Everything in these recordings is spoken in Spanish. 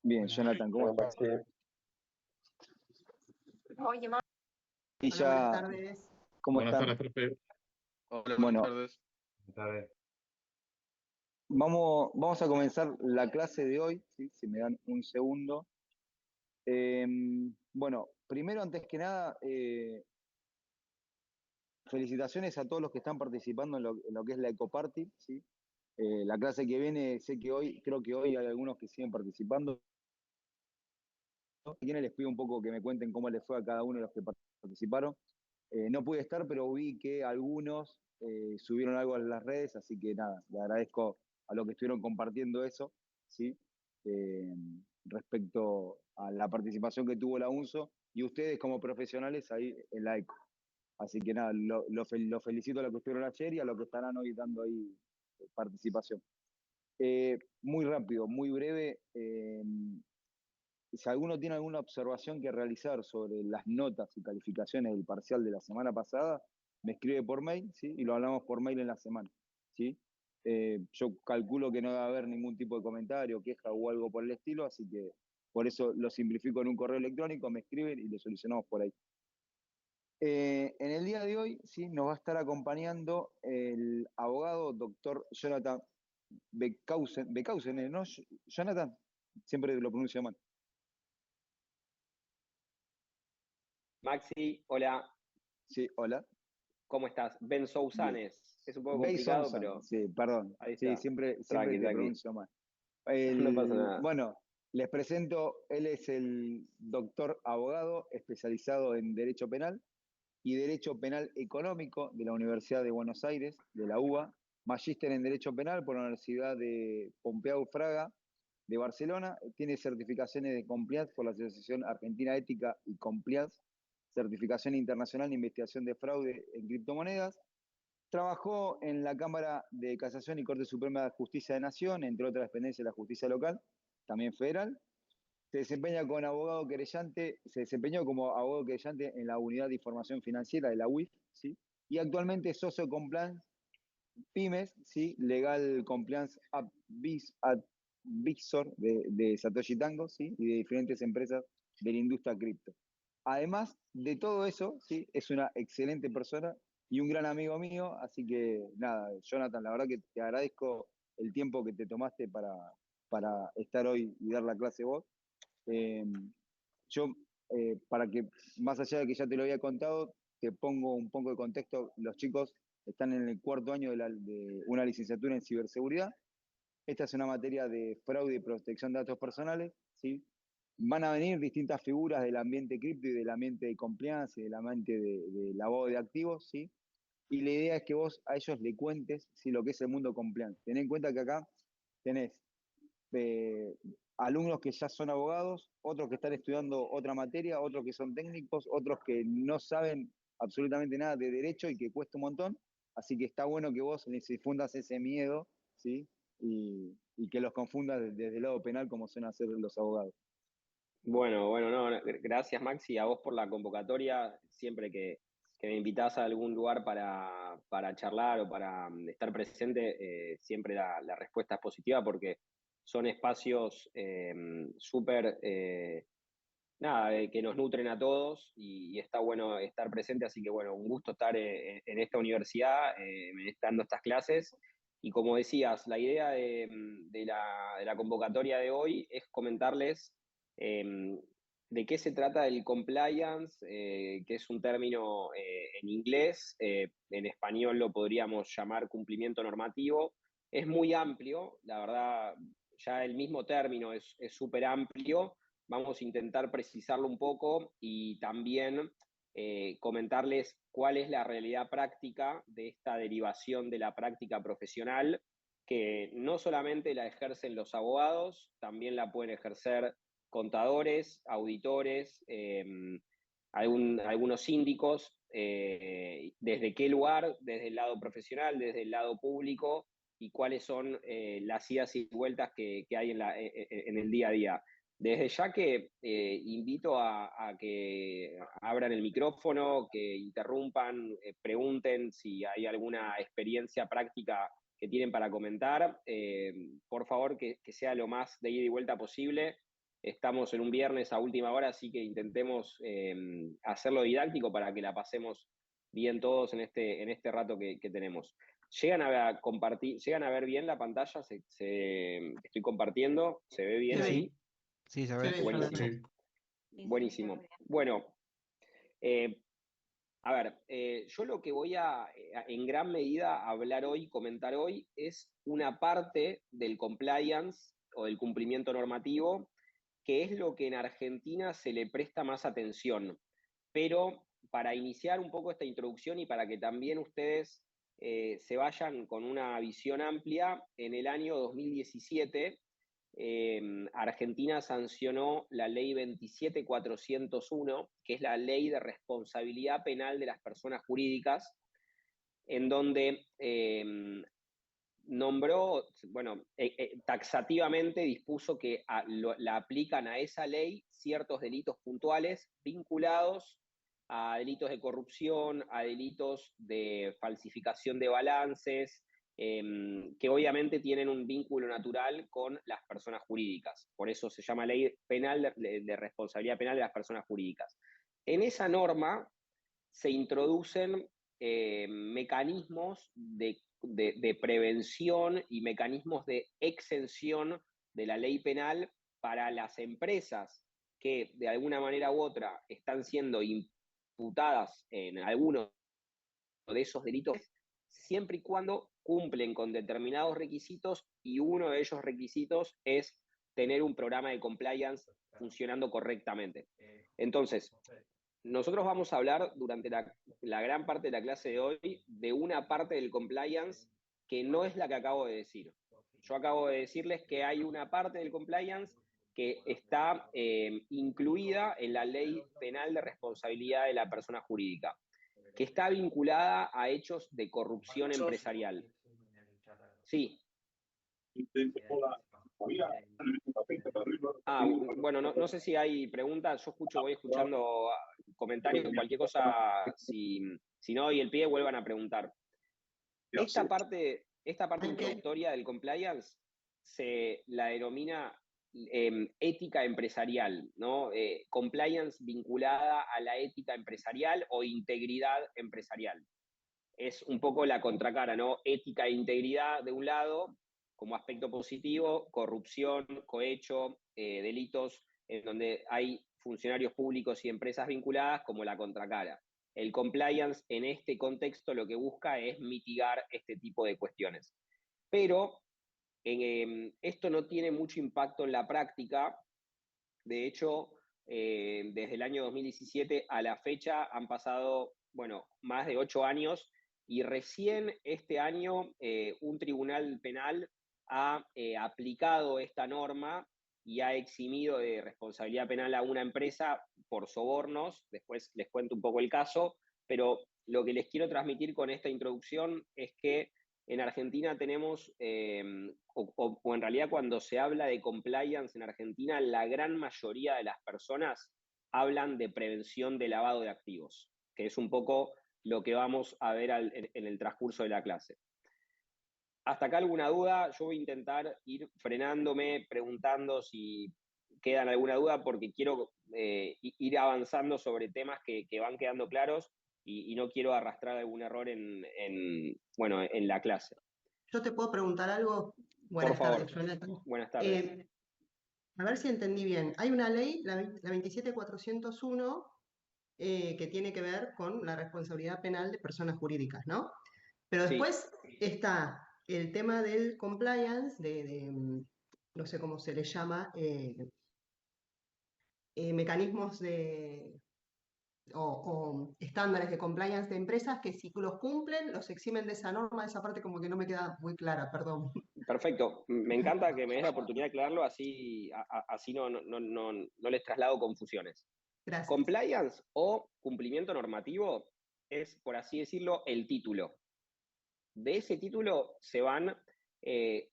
Bien, Buenas, Jonathan, ¿cómo buenas estás? tardes. Y Hola, buenas ya, tardes. ¿cómo Buenas están? tardes, profe. Hola, buenas Bueno, tardes. Buenas tardes. vamos a comenzar la clase de hoy, ¿sí? Si me dan un segundo. Eh, bueno, primero, antes que nada, felicitaciones a todos los que están participando en lo que es la Ecoparty, ¿sí? La clase que viene, sé que hoy, creo que hoy hay algunos que siguen participando. Si quieren les pido un poco que me cuenten cómo les fue a cada uno de los que participaron. No pude estar, pero vi que algunos subieron algo a las redes, así que nada, le agradezco a los que estuvieron compartiendo eso, ¿sí? Eh, Respecto a la participación que tuvo la UNSO y ustedes como profesionales ahí en la ECO. Así que nada, lo felicito a los que estuvieron ayer y a los que estarán hoy dando ahí participación. Muy rápido, muy breve. Si alguno tiene alguna observación que realizar sobre las notas y calificaciones del parcial de la semana pasada, me escribe por mail, ¿sí? Y lo hablamos por mail en la semana, ¿sí? Yo calculo que no va a haber ningún tipo de comentario, queja o algo por el estilo, así que por eso lo simplifico en un correo electrónico, me escriben y lo solucionamos por ahí. En el día de hoy, ¿sí? Nos va a estar acompañando el abogado doctor Jonathan Becausen, ¿no? Jonathan, siempre lo pronuncio mal. Maxi, hola, Sí, hola. ¿cómo estás? Ben Bien. Sousanes. Es un poco complicado, Basonson, pero sí, perdón. ahí Sí, está. siempre Tranqui, te tranqui. pronuncio mal. No pasa nada. Bueno, les presento, él es el doctor abogado especializado en Derecho Penal y Derecho Penal Económico de la Universidad de Buenos Aires, de la UBA, magíster en Derecho Penal por la Universidad de Pompeu Fraga de Barcelona, tiene certificaciones de compliance por la Asociación Argentina Ética y Compliance, certificación internacional de investigación de fraude en criptomonedas. Trabajó en la Cámara de Casación y Corte Suprema de Justicia de Nación, entre otras dependencias de la justicia local, también federal. Se desempeñó como abogado querellante en la Unidad de Información Financiera de la UIF, ¿sí? Y actualmente es socio compliance Pymes, ¿sí? Legal Compliance Advisor de Satoshi Tango, ¿sí? Y de diferentes empresas de la industria cripto. Además de todo eso, ¿sí? Es una excelente persona y un gran amigo mío, así que nada, Jonathan, la verdad que te agradezco el tiempo que te tomaste para estar hoy y dar la clase vos. Eh, yo, para que, más allá de que ya te lo había contado, te pongo un poco de contexto. Los chicos están en el cuarto año de una licenciatura en ciberseguridad. Esta es una materia de fraude y protección de datos personales, ¿sí? Van a venir distintas figuras del ambiente cripto y del ambiente de compliance y del ambiente de lavado de activos, ¿sí? Y la idea es que vos a ellos le cuentes, ¿sí? Lo que es el mundo compliance. Ten en cuenta que acá tenés eh, alumnos que ya son abogados, otros que están estudiando otra materia, otros que son técnicos, otros que no saben absolutamente nada de derecho y que cuesta un montón. Así que está bueno que vos les difundas ese miedo, ¿sí? Y que los confundas desde el lado penal como suelen hacer los abogados. Bueno, no, gracias Maxi, a vos por la convocatoria. Siempre que me invitás a algún lugar para charlar o para estar presente, siempre la respuesta es positiva porque son espacios súper, nada, que nos nutren a todos y está bueno estar presente, así que bueno, un gusto estar en esta universidad, dando estas clases. Y como decías, la idea de la convocatoria de hoy es comentarles eh, de qué se trata el compliance, que es un término en inglés, en español lo podríamos llamar cumplimiento normativo. Es muy amplio, la verdad, ya el mismo término es súper amplio. Vamos a intentar precisarlo un poco y también comentarles cuál es la realidad práctica de esta derivación de la práctica profesional, que no solamente la ejercen los abogados, también la pueden ejercer contadores, auditores, algunos síndicos, desde qué lugar, desde el lado profesional, desde el lado público, y cuáles son las idas y vueltas que hay en el día a día. Desde ya que invito a que abran el micrófono, que interrumpan, pregunten si hay alguna experiencia práctica que tienen para comentar. Por favor, que sea lo más de ida y vuelta posible. estamos en un viernes a última hora, así que intentemos hacerlo didáctico para que la pasemos bien todos en este rato que tenemos. ¿Llegan a compartir, llegan a ver bien la pantalla? Estoy compartiendo, ¿se ve bien Sí, ahí? sí, se Se ve. ve, Buenísimo. sí. Buenísimo. Bueno, a ver, yo lo que voy en gran medida, hablar hoy, comentar hoy, es una parte del compliance o del cumplimiento normativo, que es lo que en Argentina se le presta más atención. Pero para iniciar un poco esta introducción y para que también ustedes se vayan con una visión amplia, en el año 2017 Argentina sancionó la ley 27401, que es la ley de responsabilidad penal de las personas jurídicas, en donde nombró, bueno, taxativamente dispuso que la aplican a esa ley ciertos delitos puntuales vinculados a delitos de corrupción, a delitos de falsificación de balances, que obviamente tienen un vínculo natural con las personas jurídicas. Por eso se llama Ley Penal de Responsabilidad Penal de las Personas Jurídicas. En esa norma se introducen mecanismos de prevención y mecanismos de exención de la ley penal para las empresas que de alguna manera u otra están siendo imputadas en alguno de esos delitos, siempre y cuando cumplen con determinados requisitos, y uno de esos requisitos es tener un programa de compliance funcionando correctamente. Entonces, nosotros vamos a hablar durante la gran parte de la clase de hoy de una parte del compliance que no es la que acabo de decir. Yo acabo de decirles que hay una parte del compliance que está incluida en la Ley Penal de Responsabilidad de la Persona Jurídica, que está vinculada a hechos de corrupción empresarial. Sí. Bueno, no sé si hay preguntas, yo voy escuchando comentarios, cualquier cosa, si no doy el pie, vuelvan a preguntar. Esta parte introductoria del compliance se la denomina ética empresarial, ¿no? Compliance vinculada a la ética empresarial o integridad empresarial. Es un poco la contracara, ¿no? Ética e integridad de un lado, como aspecto positivo, corrupción, cohecho, delitos en donde hay funcionarios públicos y empresas vinculadas como la contracara. El compliance en este contexto lo que busca es mitigar este tipo de cuestiones. Pero esto no tiene mucho impacto en la práctica. De hecho, desde el año 2017 a la fecha han pasado, bueno, más de 8 años, y recién este año un tribunal penal ha aplicado esta norma y ha eximido de responsabilidad penal a una empresa por sobornos. Después les cuento un poco el caso, pero lo que les quiero transmitir con esta introducción es que en Argentina tenemos, o en realidad cuando se habla de compliance en Argentina, la gran mayoría de las personas hablan de prevención de lavado de activos, que es un poco lo que vamos a ver en el transcurso de la clase. ¿Hasta acá alguna duda? Yo voy a intentar ir frenándome, preguntando si quedan alguna duda, porque quiero ir avanzando sobre temas que van quedando claros y no quiero arrastrar algún error en la clase. Yo te puedo preguntar algo. Por favor. Tardes, Jonathan. Buenas tardes. A ver si entendí bien. Hay una ley, la 27401, que tiene que ver con la responsabilidad penal de personas jurídicas, ¿no? Pero Sí. después está el tema del compliance, no sé cómo se le llama, mecanismos o estándares de compliance de empresas que si los cumplen, los eximen de esa norma. Esa parte como que no me queda muy clara, perdón. Perfecto. Me encanta que me des la oportunidad de aclararlo, así no les traslado confusiones. Gracias. Compliance o cumplimiento normativo es, por así decirlo, el título. De ese título se van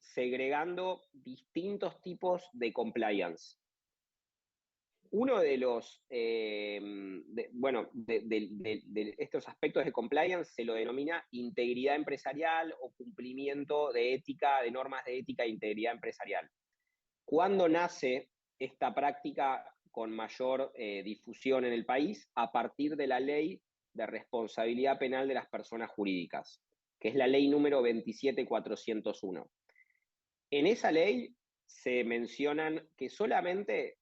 segregando distintos tipos de compliance. Uno de los, de estos aspectos de compliance se lo denomina integridad empresarial o cumplimiento de ética, de normas de ética e integridad empresarial. ¿Cuándo nace esta práctica con mayor difusión en el país a partir de la ley de responsabilidad penal de las personas jurídicas, que es la ley número 27401. En esa ley se mencionan que solamente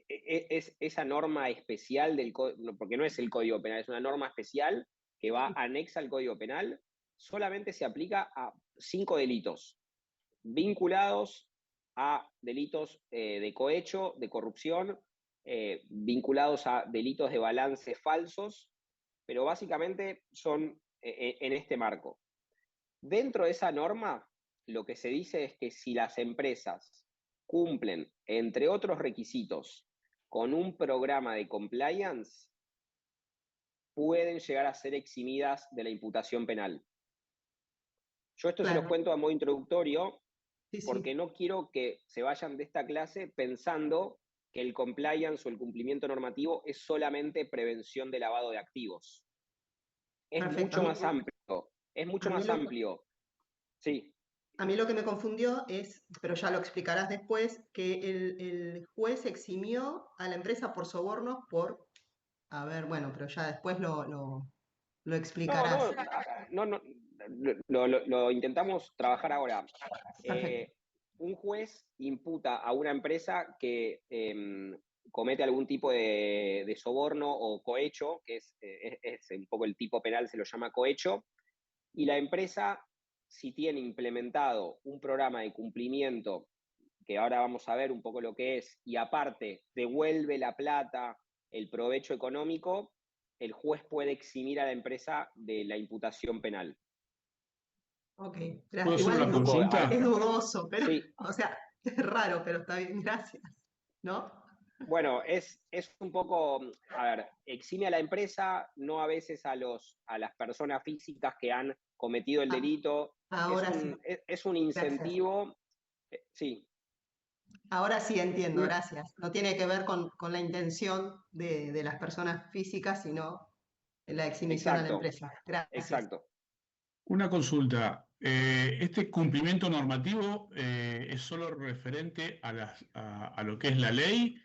es esa norma especial del porque no es el Código Penal, es una norma especial que va anexa al Código Penal, solamente se aplica a 5 delitos vinculados a delitos de cohecho, de corrupción, vinculados a delitos de balance falsos, pero básicamente son en este marco. Dentro de esa norma, lo que se dice es que si las empresas cumplen, entre otros requisitos, con un programa de compliance, pueden llegar a ser eximidas de la imputación penal. Yo esto se los Claro, cuento a modo introductorio sí, porque sí, no quiero que se vayan de esta clase pensando que el compliance o el cumplimiento normativo es solamente prevención de lavado de activos. Es perfecto. mucho más amplio, es A mucho mí más lo, amplio. Sí, a mí lo que me confundió es, pero ya lo explicarás después, que el juez eximió a la empresa por sobornos por, a ver, bueno, pero ya después lo no, explicarás. no, no, no, lo intentamos trabajar ahora. Perfecto. Un juez imputa a una empresa que comete algún tipo de soborno o cohecho, que es un poco el tipo penal, se lo llama cohecho, y la empresa, si tiene implementado un programa de cumplimiento, que ahora vamos a ver un poco lo que es, y aparte devuelve la plata, el provecho económico, el juez puede eximir a la empresa de la imputación penal. Ok, ¿Puedo gracias. hacer Igual una es consulta? dudoso, pero, Sí, o sea, es raro, pero está bien, gracias. ¿No? bueno, es un poco, a ver, exime a la empresa, no a veces a las personas físicas que han cometido el Ah, delito. ahora sí, Es un gracias. incentivo, sí, Ahora sí entiendo, un- gracias. No tiene que ver con la intención de las personas físicas, sino la exhibición a la exacto, empresa. Gracias. exacto. Una consulta. ¿Este cumplimiento normativo es solo referente a lo que es la ley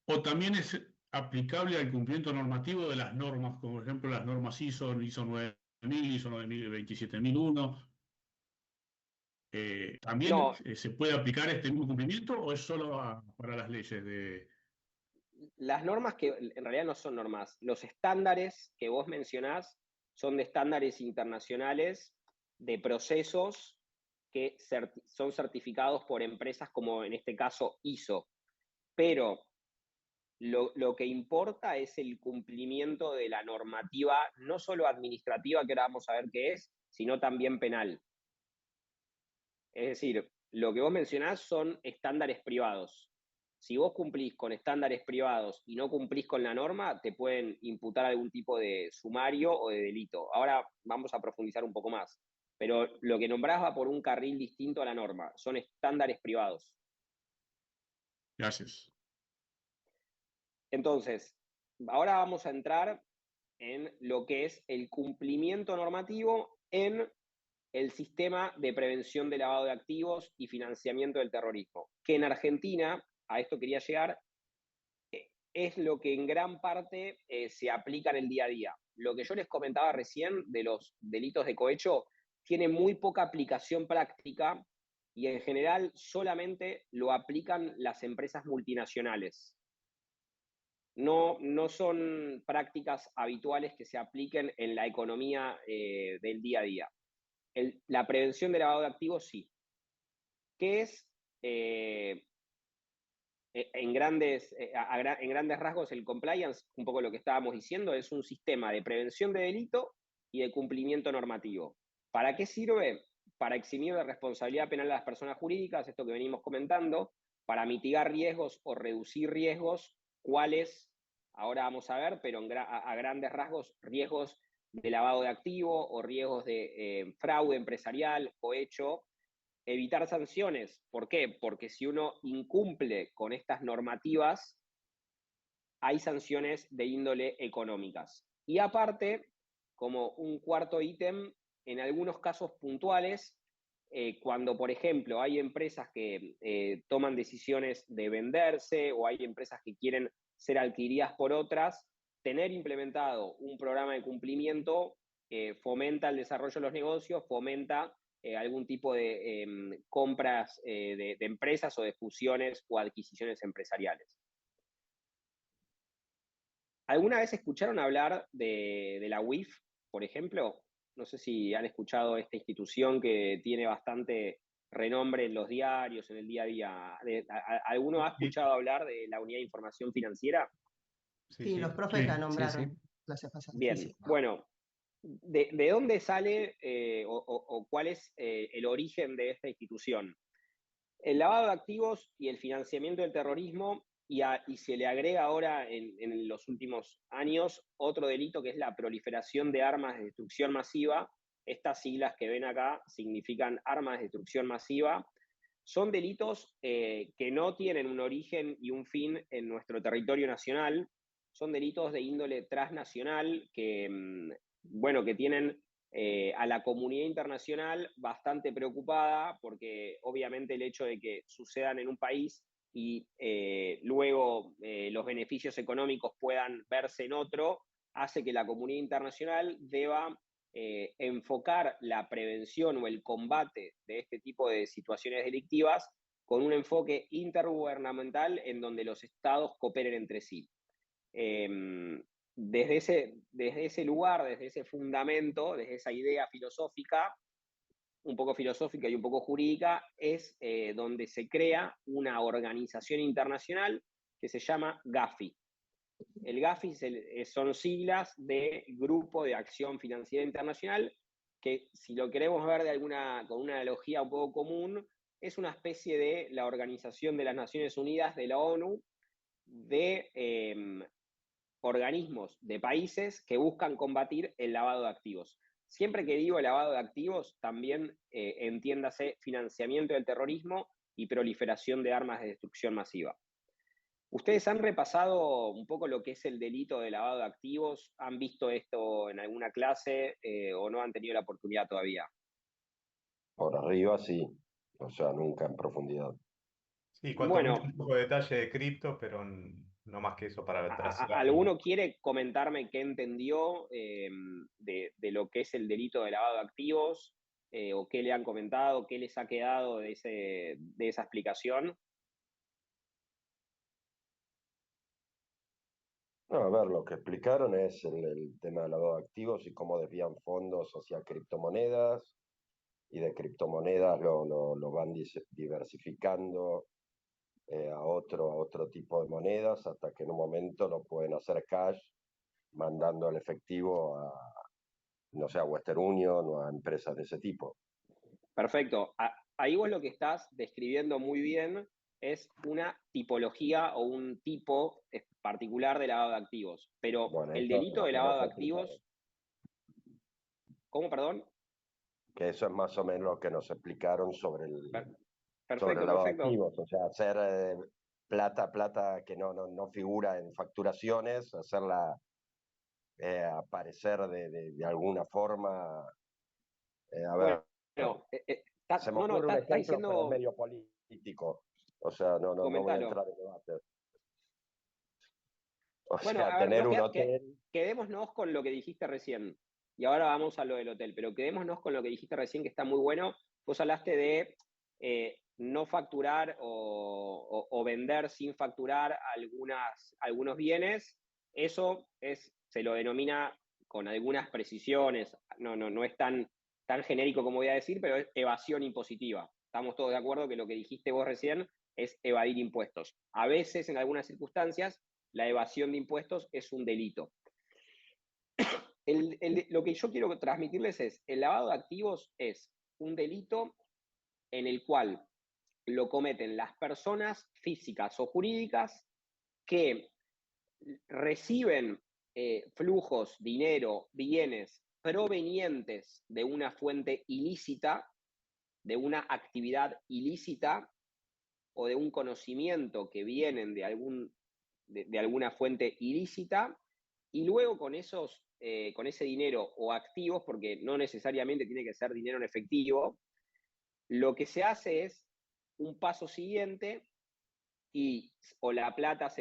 o también es aplicable al cumplimiento normativo de las normas, como por ejemplo las normas ISO, ISO 9000, ISO 27001? ¿También No, se puede aplicar este mismo cumplimiento o es solo para las leyes de... las normas que en realidad no son normas, los estándares que vos mencionás son de estándares internacionales de procesos que son certificados por empresas como en este caso ISO, pero lo que importa es el cumplimiento de la normativa, no solo administrativa, que ahora vamos a ver qué es, sino también penal. Es decir, lo que vos mencionás son estándares privados. Si vos cumplís con estándares privados y no cumplís con la norma, te pueden imputar algún tipo de sumario o de delito. Ahora vamos a profundizar un poco más. Pero lo que nombrás va por un carril distinto a la norma. Son estándares privados. Gracias. Entonces, ahora vamos a entrar en lo que es el cumplimiento normativo en el sistema de prevención de lavado de activos y financiamiento del terrorismo, que en Argentina, a esto quería llegar, es lo que en gran parte se aplica en el día a día. Lo que yo les comentaba recién de los delitos de cohecho tiene muy poca aplicación práctica y en general solamente lo aplican las empresas multinacionales. No, no son prácticas habituales que se apliquen en la economía del día a día. La prevención de lavado de activos sí. ¿Qué es en grandes rasgos el compliance? Un poco lo que estábamos diciendo, es un sistema de prevención de delito y de cumplimiento normativo. ¿Para qué sirve? Para eximir de responsabilidad penal a las personas jurídicas, esto que venimos comentando, para mitigar riesgos o reducir riesgos, cuáles, ahora vamos a ver, pero a grandes rasgos, riesgos de lavado de activo o riesgos de fraude empresarial, cohecho, evitar sanciones. ¿Por qué? Porque si uno incumple con estas normativas, hay sanciones de índole económicas. Y aparte, como un cuarto ítem, en algunos casos puntuales, cuando, por ejemplo, hay empresas que toman decisiones de venderse o hay empresas que quieren ser adquiridas por otras, tener implementado un programa de cumplimiento fomenta el desarrollo de los negocios, fomenta algún tipo de compras de empresas o de fusiones o adquisiciones empresariales. ¿Alguna vez escucharon hablar de la UIF, por ejemplo? No sé si han escuchado esta institución que tiene bastante renombre en los diarios, en el día a día. ¿Alguno ha escuchado hablar de la Unidad de Información Financiera? Sí, los profes la nombraron clases pasadas. Bien, Sí. bueno, ¿de dónde sale o cuál es el origen de esta institución? El lavado de activos y el financiamiento del terrorismo, y se le agrega ahora en los últimos años otro delito que es la proliferación de armas de destrucción masiva. Estas siglas que ven acá significan armas de destrucción masiva. Son delitos que no tienen un origen y un fin en nuestro territorio nacional. Son delitos de índole transnacional bueno, que tienen a la comunidad internacional bastante preocupada, porque obviamente el hecho de que sucedan en un país y luego los beneficios económicos puedan verse en otro, hace que la comunidad internacional deba enfocar la prevención o el combate de este tipo de situaciones delictivas con un enfoque intergubernamental en donde los estados cooperen entre sí. Desde ese lugar, desde ese fundamento, desde esa idea filosófica, un poco filosófica y un poco jurídica, es donde se crea una organización internacional que se llama GAFI. El GAFI son siglas de Grupo de Acción Financiera Internacional, que si lo queremos ver con una analogía un poco común, es una especie de la Organización de las Naciones Unidas, de la ONU, de organismos de países que buscan combatir el lavado de activos. Siempre que digo lavado de activos, también entiéndase financiamiento del terrorismo y proliferación de armas de destrucción masiva. ¿Ustedes han repasado un poco lo que es el delito de lavado de activos? ¿Han visto esto en alguna clase o no han tenido la oportunidad todavía? Por arriba sí, o sea, nunca en profundidad. Sí, cuanto mucho un poco de detalle de cripto, pero no más que eso para trazar. ¿Alguno quiere comentarme qué entendió de lo que es el delito de lavado de activos? ¿O qué le han comentado? ¿Qué les ha quedado de esa explicación? No, a ver, lo que explicaron es el tema del lavado de activos y cómo desvían fondos hacia criptomonedas, y de criptomonedas lo van diversificando a otro tipo de monedas, hasta que en un momento lo pueden hacer cash, mandando el efectivo no sé, a Western Union o a empresas de ese tipo. Perfecto. Ahí vos lo que estás describiendo muy bien es una tipología o un tipo particular de lavado de activos. Pero Bueno, el eso delito de es lo que lavado de nos activos... ¿Cómo, perdón? Que eso es más o menos lo que nos explicaron sobre el Perfecto, lavado de perfecto. activos, o sea, hacer plata que no figura en facturaciones, hacerla aparecer de alguna forma. A ver, Bueno, se me ocurre un está ejemplo, pero es diciendo... medio político, o sea, no voy a Comentalo. entrar en debate. O Bueno, sea, a ver, tener un hotel... quedémonos con lo que dijiste recién. Y ahora vamos a lo del hotel, pero quedémonos con lo que dijiste recién, que está muy bueno. Vos hablaste de no facturar o vender sin facturar algunos bienes. Eso se lo denomina con algunas precisiones, no es tan genérico como voy a decir, pero es evasión impositiva. Estamos todos de acuerdo que lo que dijiste vos recién es evadir impuestos. A veces, en algunas circunstancias, la evasión de impuestos es un delito. Lo que yo quiero transmitirles es, el lavado de activos es un delito en el cual lo cometen las personas físicas o jurídicas que reciben flujos, dinero, bienes provenientes de una fuente ilícita, de una actividad ilícita o de un conocimiento que vienen de alguna fuente ilícita, y luego con ese dinero o activos, porque no necesariamente tiene que ser dinero en efectivo, Lo que se hace es un paso siguiente o la plata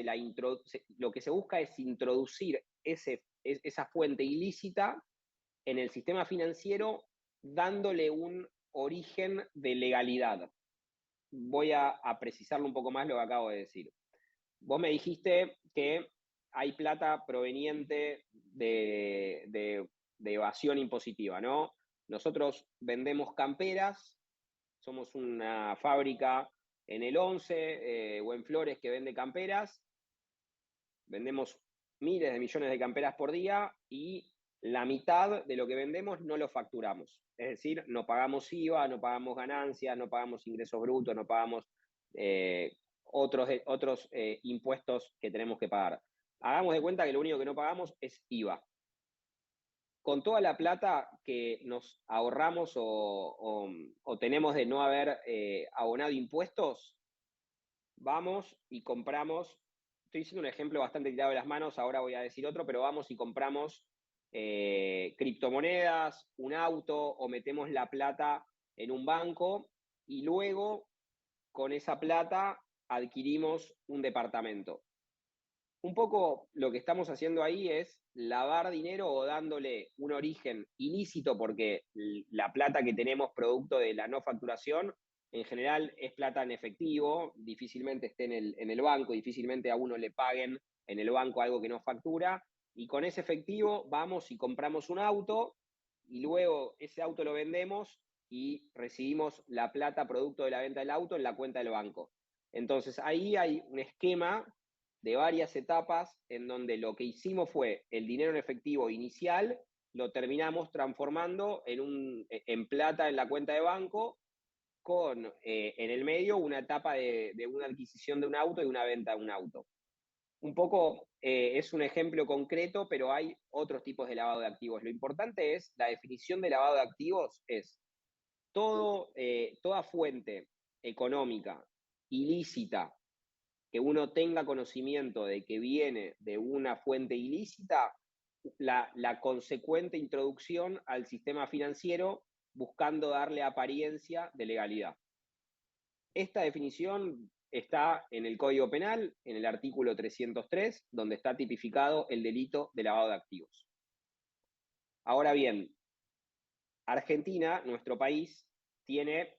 lo que se busca es introducir esa fuente ilícita en el sistema financiero dándole un origen de legalidad. Voy a precisarlo un poco más lo que acabo de decir. Vos me dijiste que hay plata proveniente de evasión impositiva, ¿no? Nosotros vendemos camperas, somos una fábrica en el 11 o en Flores que vende camperas, vendemos miles de millones de camperas por día y la mitad de lo que vendemos no lo facturamos. Es decir, no pagamos IVA, no pagamos ganancias, no pagamos ingresos brutos, no pagamos otros impuestos que tenemos que pagar. Hagamos de cuenta que lo único que no pagamos es IVA. Con toda la plata que nos ahorramos o tenemos de no haber abonado impuestos, vamos y compramos, estoy diciendo un ejemplo bastante tirado de las manos, ahora voy a decir otro, pero vamos y compramos criptomonedas, un auto o metemos la plata en un banco y luego con esa plata adquirimos un departamento. Un poco lo que estamos haciendo ahí es lavar dinero o dándole un origen ilícito porque la plata que tenemos producto de la no facturación en general es plata en efectivo, difícilmente esté en el banco, difícilmente a uno le paguen en el banco algo que no factura, y con ese efectivo vamos y compramos un auto y luego ese auto lo vendemos y recibimos la plata producto de la venta del auto en la cuenta del banco. Entonces ahí hay un esquema de varias etapas en donde lo que hicimos fue el dinero en efectivo inicial, lo terminamos transformando en plata en la cuenta de banco, con en el medio una etapa de una adquisición de un auto y una venta de un auto. Un poco es un ejemplo concreto, pero hay otros tipos de lavado de activos. Lo importante es, la definición de lavado de activos es toda fuente económica ilícita que uno tenga conocimiento de que viene de una fuente ilícita, la consecuente introducción al sistema financiero buscando darle apariencia de legalidad. Esta definición está en el Código Penal, en el artículo 303, donde está tipificado el delito de lavado de activos. Ahora bien, Argentina, nuestro país, tiene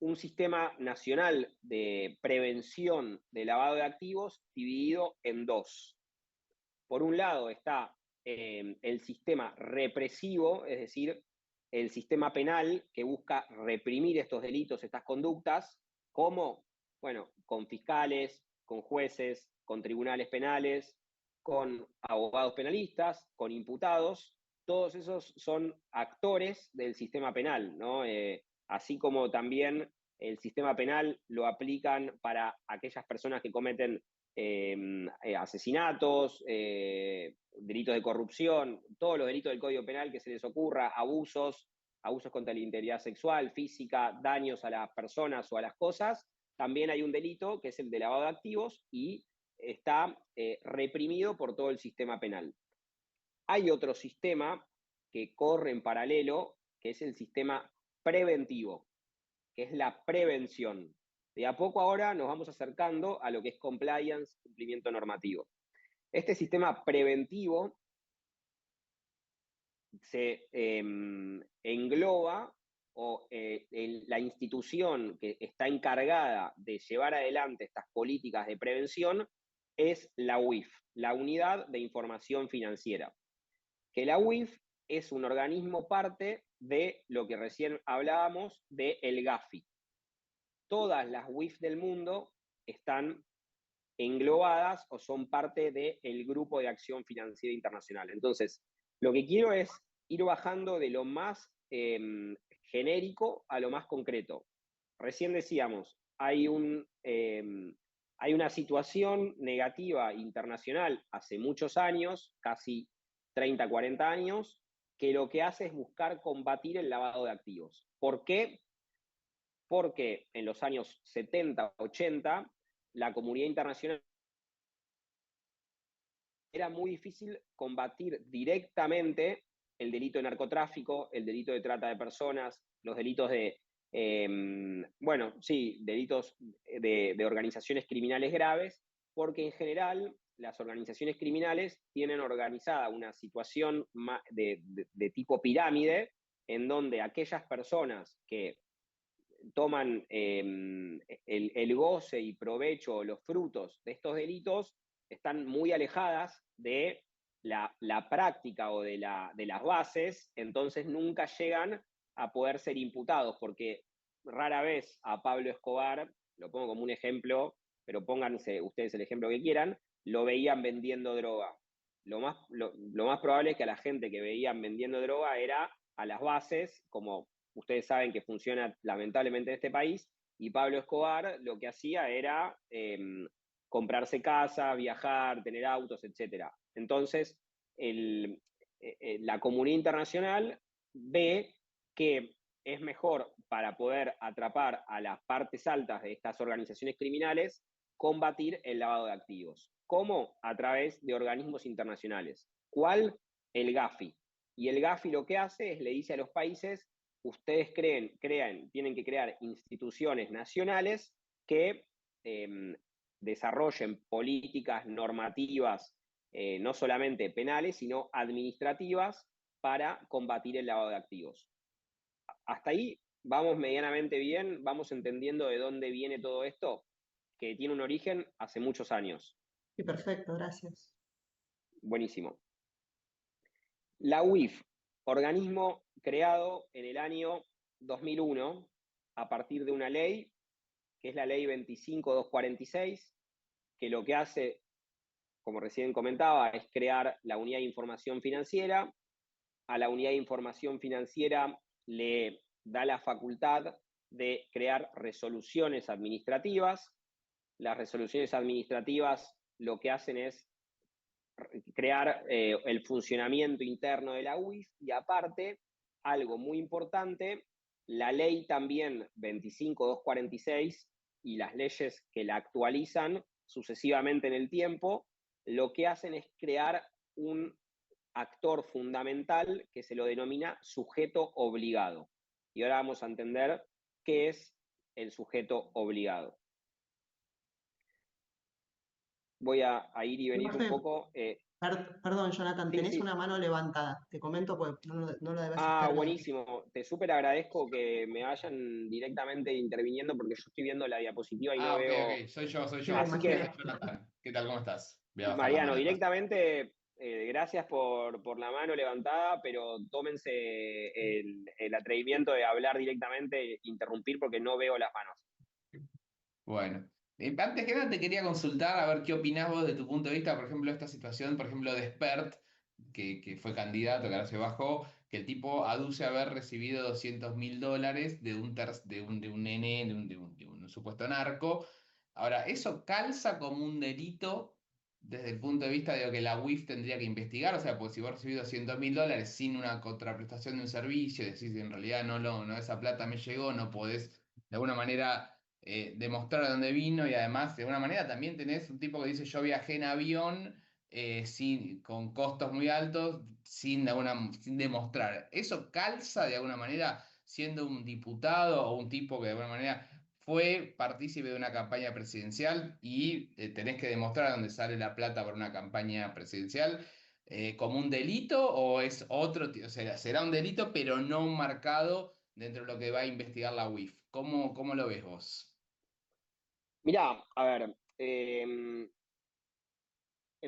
un sistema nacional de prevención de lavado de activos dividido en dos. Por un lado está el sistema represivo, es decir, el sistema penal que busca reprimir estos delitos, estas conductas, como, bueno, con fiscales, con jueces, con tribunales penales, con abogados penalistas, con imputados. Todos esos son actores del sistema penal, ¿no? Así como también el sistema penal lo aplican para aquellas personas que cometen asesinatos, delitos de corrupción, todos los delitos del Código Penal que se les ocurra, abusos contra la integridad sexual, física, daños a las personas o a las cosas. También hay un delito que es el de lavado de activos y está reprimido por todo el sistema penal. Hay otro sistema que corre en paralelo, que es el sistema preventivo, que es la prevención. De a poco ahora nos vamos acercando a lo que es compliance, cumplimiento normativo. Este sistema preventivo se engloba o la institución que está encargada de llevar adelante estas políticas de prevención es la UIF, la Unidad de Información Financiera. Que la UIF es un organismo parte de lo que recién hablábamos del GAFI. Todas las UIF del mundo están englobadas o son parte del Grupo de Acción Financiera Internacional. Entonces, lo que quiero es ir bajando de lo más genérico a lo más concreto. Recién decíamos, hay una situación negativa internacional hace muchos años, casi 30, 40 años, que lo que hace es buscar combatir el lavado de activos. ¿Por qué? Porque en los años 70, 80, la comunidad internacional era muy difícil combatir directamente el delito de narcotráfico, el delito de trata de personas, los delitos bueno, sí, delitos de organizaciones criminales graves, porque en general las organizaciones criminales tienen organizada una situación de tipo pirámide, en donde aquellas personas que toman el goce y provecho o los frutos de estos delitos están muy alejadas de la práctica o de las bases, entonces nunca llegan a poder ser imputados, porque rara vez a Pablo Escobar, lo pongo como un ejemplo, pero pónganse ustedes el ejemplo que quieran, lo veían vendiendo droga. Lo más probable es que a la gente que veían vendiendo droga era a las bases, como ustedes saben que funciona lamentablemente en este país, y Pablo Escobar lo que hacía era comprarse casas, viajar, tener autos, etc. Entonces, la comunidad internacional ve que es mejor, para poder atrapar a las partes altas de estas organizaciones criminales, combatir el lavado de activos. ¿Cómo? A través de organismos internacionales. ¿Cuál? El GAFI. Y el GAFI lo que hace es le dice a los países: ustedes tienen que crear instituciones nacionales que desarrollen políticas normativas, no solamente penales, sino administrativas, para combatir el lavado de activos. Hasta ahí vamos medianamente bien, vamos entendiendo de dónde viene todo esto, que tiene un origen hace muchos años. Sí, perfecto, gracias. Buenísimo. La UIF, organismo creado en el año 2001 a partir de una ley, que es la ley 25246, que lo que hace, como recién comentaba, es crear la unidad de información financiera. A la unidad de información financiera le da la facultad de crear resoluciones administrativas. Las resoluciones administrativas lo que hacen es crear el funcionamiento interno de la UIF, y aparte, algo muy importante, la ley también 25246 y las leyes que la actualizan sucesivamente en el tiempo, lo que hacen es crear un actor fundamental que se lo denomina sujeto obligado. Y ahora vamos a entender qué es el sujeto obligado. Voy a ir y venir un poco. Perdón, Jonathan, Sí, tenés sí. una mano levantada. Te comento porque no lo debes Ah, estar viendo. buenísimo. Te súper agradezco que me vayan directamente interviniendo, porque yo estoy viendo la diapositiva y no Ok, veo. ok. Soy yo. Sí, me Así imaginé. que, Jonathan, ¿qué tal? ¿Cómo estás? Voy a bajar la Mariano, mano entonces. directamente, gracias por la mano levantada, pero tómense el atrevimiento de hablar directamente, interrumpir, porque no veo las manos. Bueno, antes que nada te quería consultar a ver qué opinás vos de tu punto de vista, por ejemplo, esta situación, por ejemplo, de Spert, que fue candidato, que ahora se bajó, que el tipo aduce haber recibido $200.000 de un nene, de un supuesto narco. Ahora, ¿eso calza como un delito desde el punto de vista de lo que la UIF tendría que investigar? O sea, pues si vos recibís $200.000 sin una contraprestación de un servicio, decís en realidad no, esa plata me llegó, no podés de alguna manera demostrar de dónde vino, y además de alguna manera también tenés un tipo que dice: yo viajé en avión con costos muy altos sin demostrar. ¿Eso calza de alguna manera siendo un diputado o un tipo que de alguna manera fue partícipe de una campaña presidencial y tenés que demostrar dónde sale la plata para una campaña presidencial? ¿Como un delito o es otro? O sea, será un delito pero no marcado dentro de lo que va a investigar la UIF. ¿Cómo lo ves vos? Mirá, a ver, en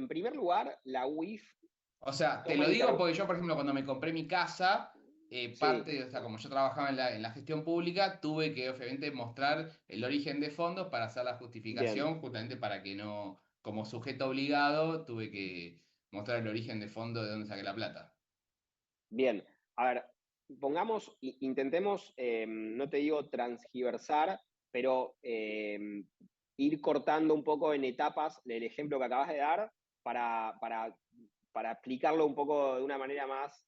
primer lugar, la UIF O sea, te toma lo digo porque yo, por ejemplo, cuando me compré mi casa, Sí, o sea, como yo trabajaba en la gestión pública, tuve que obviamente mostrar el origen de fondos para hacer la bien, justificación, justamente para que no, como sujeto obligado, tuve que mostrar el origen de fondos de dónde saqué la plata. bien. A ver, intentemos, no te digo transgiversar, pero ir cortando un poco en etapas el ejemplo que acabas de dar para explicarlo un poco de una manera más,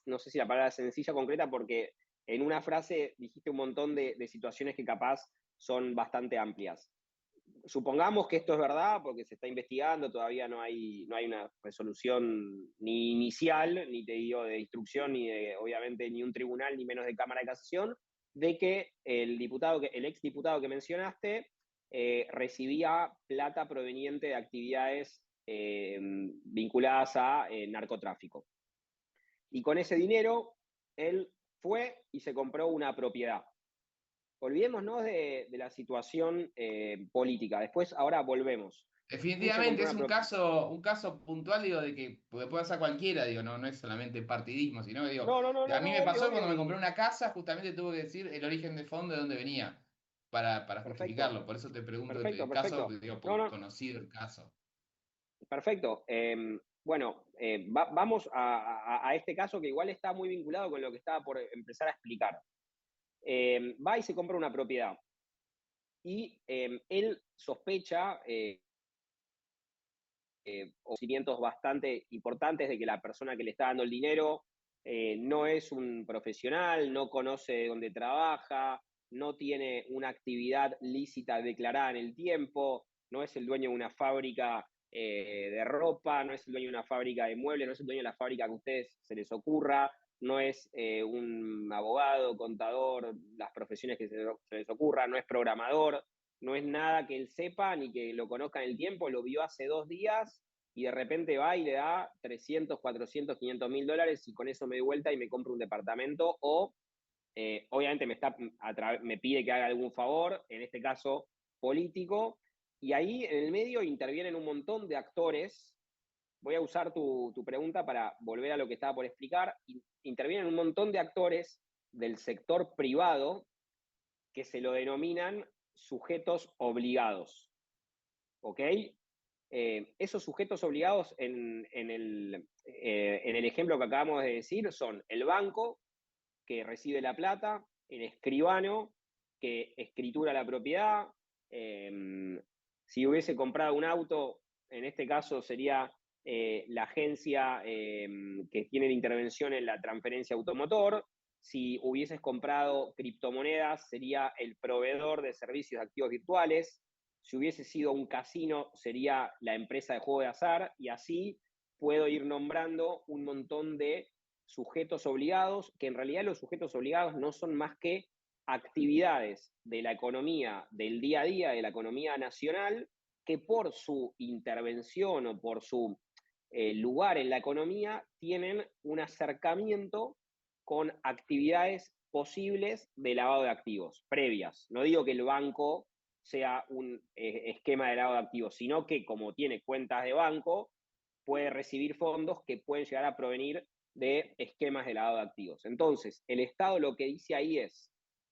no sé si la palabra es sencilla, concreta, porque en una frase dijiste un montón de situaciones que capaz son bastante amplias. supongamos que esto es verdad, porque se está investigando, todavía no hay una resolución ni inicial, ni te digo de instrucción, ni de, obviamente, ni un tribunal, ni menos de Cámara de Casación, de que el exdiputado que mencionaste recibía plata proveniente de actividades vinculadas a narcotráfico. Y con ese dinero, él fue y se compró una propiedad. Olvidémonos de la situación política. Después, ahora volvemos. Definitivamente es un caso puntual, digo, de que puede pasar cualquiera, digo, no es solamente partidismo, sino que digo, a mí me pasó cuando me compré una casa, justamente tuve que decir el origen de fondo de dónde venía, para justificarlo. Por eso te pregunto el caso, digo, conocido el caso. Perfecto. Bueno, vamos a este caso que igual está muy vinculado con lo que estaba por empezar a explicar. Va y se compra una propiedad. Y él sospecha conocimientos bastante importantes de que la persona que le está dando el dinero no es un profesional, no conoce dónde trabaja, no tiene una actividad lícita declarada en el tiempo, no es el dueño de una fábrica de ropa, no es el dueño de una fábrica de muebles, no es el dueño de la fábrica que a ustedes se les ocurra, no es un abogado, contador, las profesiones que se les ocurra, no es programador, no es nada que él sepa ni que lo conozca en el tiempo, lo vio hace 2 días y de repente va y le da 300, 400, 500 mil dólares y con eso me doy vuelta y me compro un departamento o obviamente me pide que haga algún favor, en este caso político, y ahí en el medio intervienen un montón de actores. Voy a usar tu pregunta para volver a lo que estaba por explicar. Intervienen un montón de actores del sector privado que se lo denominan sujetos obligados. ¿Ok? Esos sujetos obligados en el ejemplo que acabamos de decir son el banco, que recibe la plata, el escribano, que escritura la propiedad. Si hubiese comprado un auto, en este caso sería la agencia que tiene la intervención en la transferencia automotor. Si hubieses comprado criptomonedas, sería el proveedor de servicios de activos virtuales. Si hubiese sido un casino, sería la empresa de juego de azar, y así puedo ir nombrando un montón de sujetos obligados, que en realidad los sujetos obligados no son más que actividades de la economía del día a día, de la economía nacional, que por su intervención o por su lugar en la economía tienen un acercamiento con actividades posibles de lavado de activos previas. No digo que el banco sea un esquema de lavado de activos, sino que como tiene cuentas de banco, puede recibir fondos que pueden llegar a provenir de esquemas de lavado de activos. Entonces, el Estado lo que dice ahí es,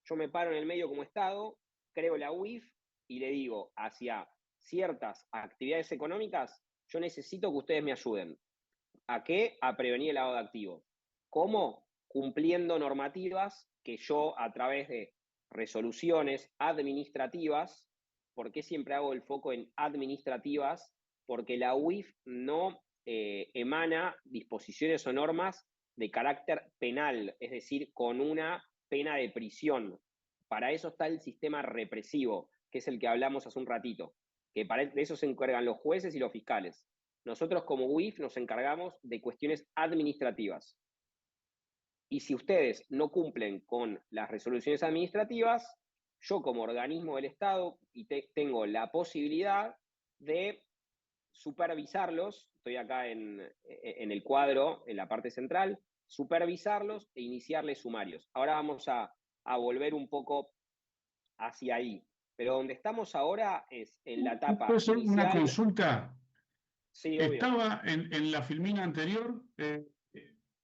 yo me paro en el medio como Estado, creo la UIF y le digo hacia ciertas actividades económicas, yo necesito que ustedes me ayuden. ¿A qué? A prevenir el lavado de activos. ¿Cómo? Cumpliendo normativas que yo a través de resoluciones administrativas, ¿por qué siempre hago el foco en administrativas? Porque la UIF no emana disposiciones o normas de carácter penal, es decir, con una pena de prisión. Para eso está el sistema represivo, que es el que hablamos hace un ratito, que de eso se encargan los jueces y los fiscales. Nosotros como UIF nos encargamos de cuestiones administrativas. Y si ustedes no cumplen con las resoluciones administrativas, yo como organismo del Estado tengo la posibilidad de supervisarlos, estoy acá en el cuadro, en la parte central, supervisarlos e iniciarles sumarios. Ahora vamos a volver un poco hacia ahí. Pero donde estamos ahora es en la etapa ¿Puedo hacer inicial. una consulta? Sí, obvio. Estaba en la filmina anterior,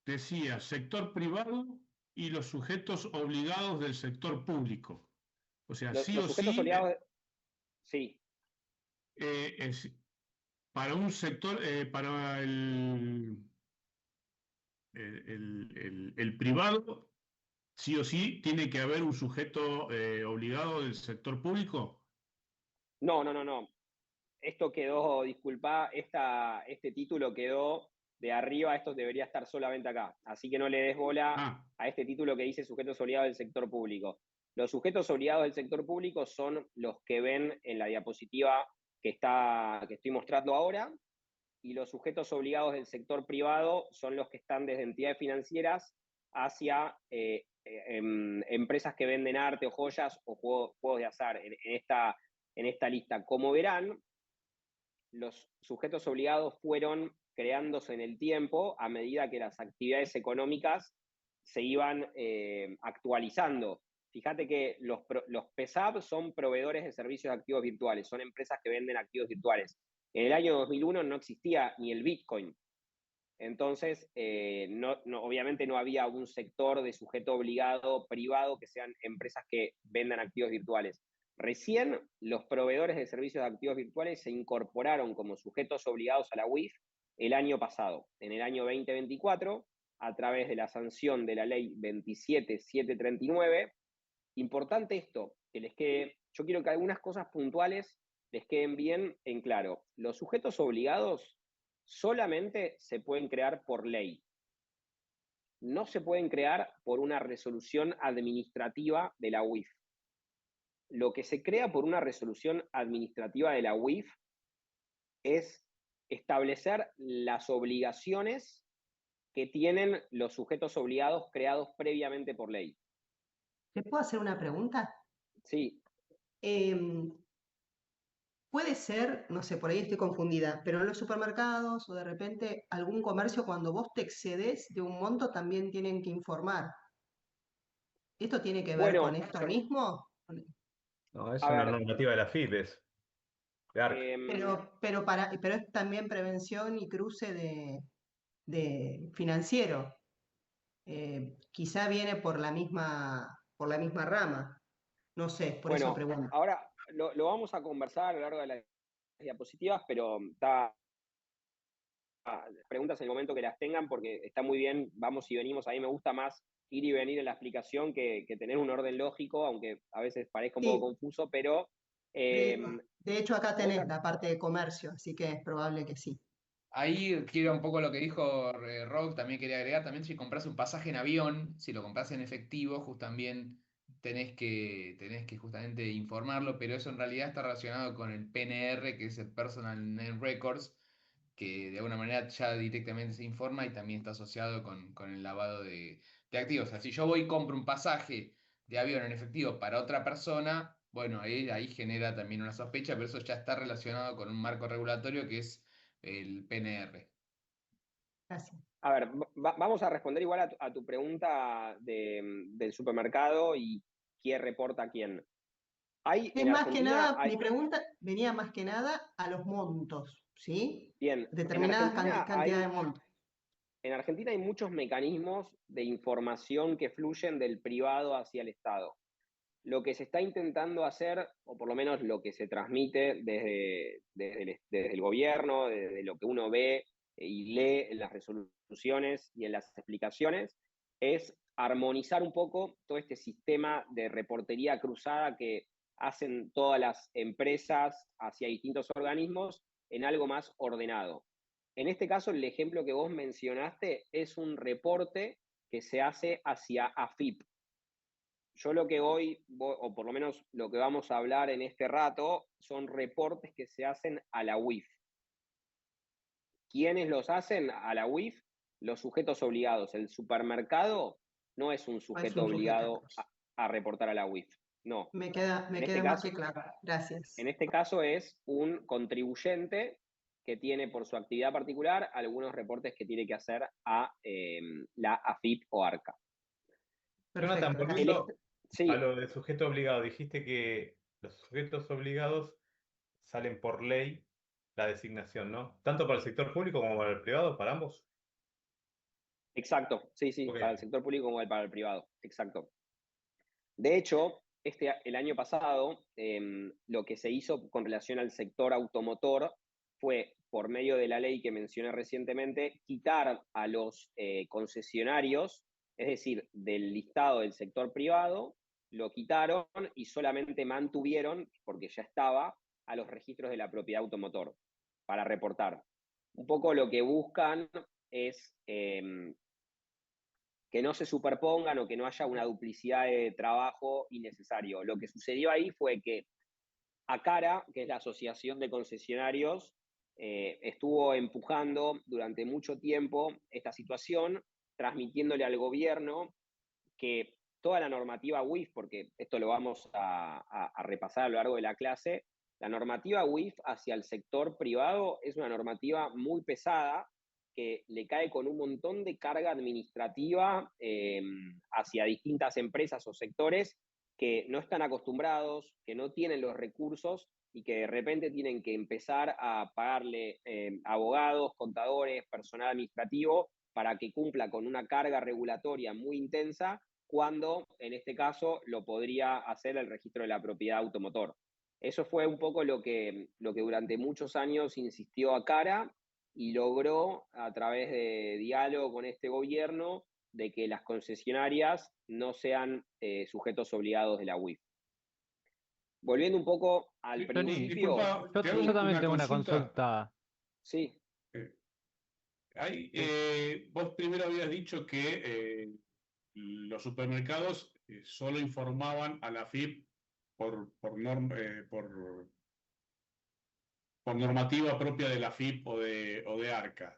decía sector privado y los sujetos obligados del sector público. O sea, Los sí o sujetos sí, obligados, sí. Para un sector, para el privado, sí o sí tiene que haber un sujeto obligado del sector público. No. Esto quedó, disculpa, este título quedó de arriba, esto debería estar solamente acá. Así que no le des bola a este título que dice sujetos obligados del sector público. Los sujetos obligados del sector público son los que ven en la diapositiva que estoy mostrando ahora, y los sujetos obligados del sector privado son los que están desde entidades financieras hacia empresas que venden arte o joyas o juegos de azar en esta lista. Como verán, los sujetos obligados fueron creándose en el tiempo a medida que las actividades económicas se iban actualizando. Fíjate que los PESAP son proveedores de servicios de activos virtuales, son empresas que venden activos virtuales. En el año 2001 no existía ni el Bitcoin. Entonces, obviamente no había un sector de sujeto obligado privado que sean empresas que vendan activos virtuales. Recién los proveedores de servicios de activos virtuales se incorporaron como sujetos obligados a la UIF el año pasado, en el año 2024, a través de la sanción de la ley 27739. Importante esto, que les quede, yo quiero que algunas cosas puntuales les queden bien en claro. Los sujetos obligados solamente se pueden crear por ley. No se pueden crear por una resolución administrativa de la UIF. Lo que se crea por una resolución administrativa de la UIF es establecer las obligaciones que tienen los sujetos obligados creados previamente por ley. ¿Te puedo hacer una pregunta? Sí. Puede ser, no sé, por ahí estoy confundida, pero en los supermercados o de repente algún comercio, cuando vos te excedes de un monto, también tienen que informar. ¿Esto tiene que ver con esto mismo? No, es una normativa de la FIP, de ARC. Pero es también prevención y cruce de financiero. Quizá viene por la misma rama. No sé, por eso pregunto. Ahora lo vamos a conversar a lo largo de las diapositivas, pero está preguntas en el momento que las tengan, porque está muy bien, vamos y venimos. A mí me gusta más ir y venir en la explicación que tener un orden lógico, aunque a veces parezca un poco confuso, pero... de hecho, acá tenés la parte de comercio, así que es probable que sí. Ahí quiero un poco lo que dijo Rob, también quería agregar, también si compras un pasaje en avión, si lo compras en efectivo, también tenés que justamente informarlo, pero eso en realidad está relacionado con el PNR, que es el Personal Name Records, que de alguna manera ya directamente se informa y también está asociado con el lavado de activos. O sea, si yo voy y compro un pasaje de avión en efectivo para otra persona, bueno, ahí genera también una sospecha, pero eso ya está relacionado con un marco regulatorio que es el PNR. Gracias. A ver, vamos a responder igual a tu pregunta del supermercado y quién reporta a quién. Mi pregunta venía más que nada a los montos, ¿sí? Bien. Determinada cantidad de montos. En Argentina hay muchos mecanismos de información que fluyen del privado hacia el Estado. Lo que se está intentando hacer, o por lo menos lo que se transmite desde el gobierno, desde lo que uno ve y lee en las resoluciones y en las explicaciones, es armonizar un poco todo este sistema de reportería cruzada que hacen todas las empresas hacia distintos organismos en algo más ordenado. En este caso, el ejemplo que vos mencionaste es un reporte que se hace hacia AFIP. Yo lo que hoy, o por lo menos lo que vamos a hablar en este rato, son reportes que se hacen a la UIF. ¿Quiénes los hacen a la UIF? Los sujetos obligados. El supermercado no es un sujeto obligado a reportar a la UIF. No. Me queda más que claro. Gracias. En este caso es un contribuyente que tiene por su actividad particular algunos reportes que tiene que hacer a la AFIP o ARCA. Jonathan, volviendo a lo de sujeto obligado, dijiste que los sujetos obligados salen por ley la designación, ¿no? Tanto para el sector público como para el privado, para ambos. Exacto, sí, para el sector público como para el privado, exacto. De hecho, el año pasado, lo que se hizo con relación al sector automotor fue, por medio de la ley que mencioné recientemente, quitar a los concesionarios, es decir, del listado del sector privado, lo quitaron y solamente mantuvieron, porque ya estaba, a los registros de la propiedad automotor para reportar. Un poco lo que buscan es que no se superpongan o que no haya una duplicidad de trabajo innecesario. Lo que sucedió ahí fue que ACARA, que es la Asociación de Concesionarios, estuvo empujando durante mucho tiempo esta situación, transmitiéndole al gobierno que toda la normativa WIF, porque esto lo vamos a repasar a lo largo de la clase, la normativa WIF hacia el sector privado es una normativa muy pesada que le cae con un montón de carga administrativa hacia distintas empresas o sectores que no están acostumbrados, que no tienen los recursos y que de repente tienen que empezar a pagarle abogados, contadores, personal administrativo para que cumpla con una carga regulatoria muy intensa, cuando en este caso lo podría hacer el registro de la propiedad automotor. Eso fue un poco lo que durante muchos años insistió ACARA y logró, a través de diálogo con este gobierno, de que las concesionarias no sean sujetos obligados de la UIF. Volviendo un poco al principio. Disculpa, yo también tengo una consulta. Sí. Vos primero habías dicho que los supermercados solo informaban a la AFIP por normativa propia de la AFIP o de ARCA.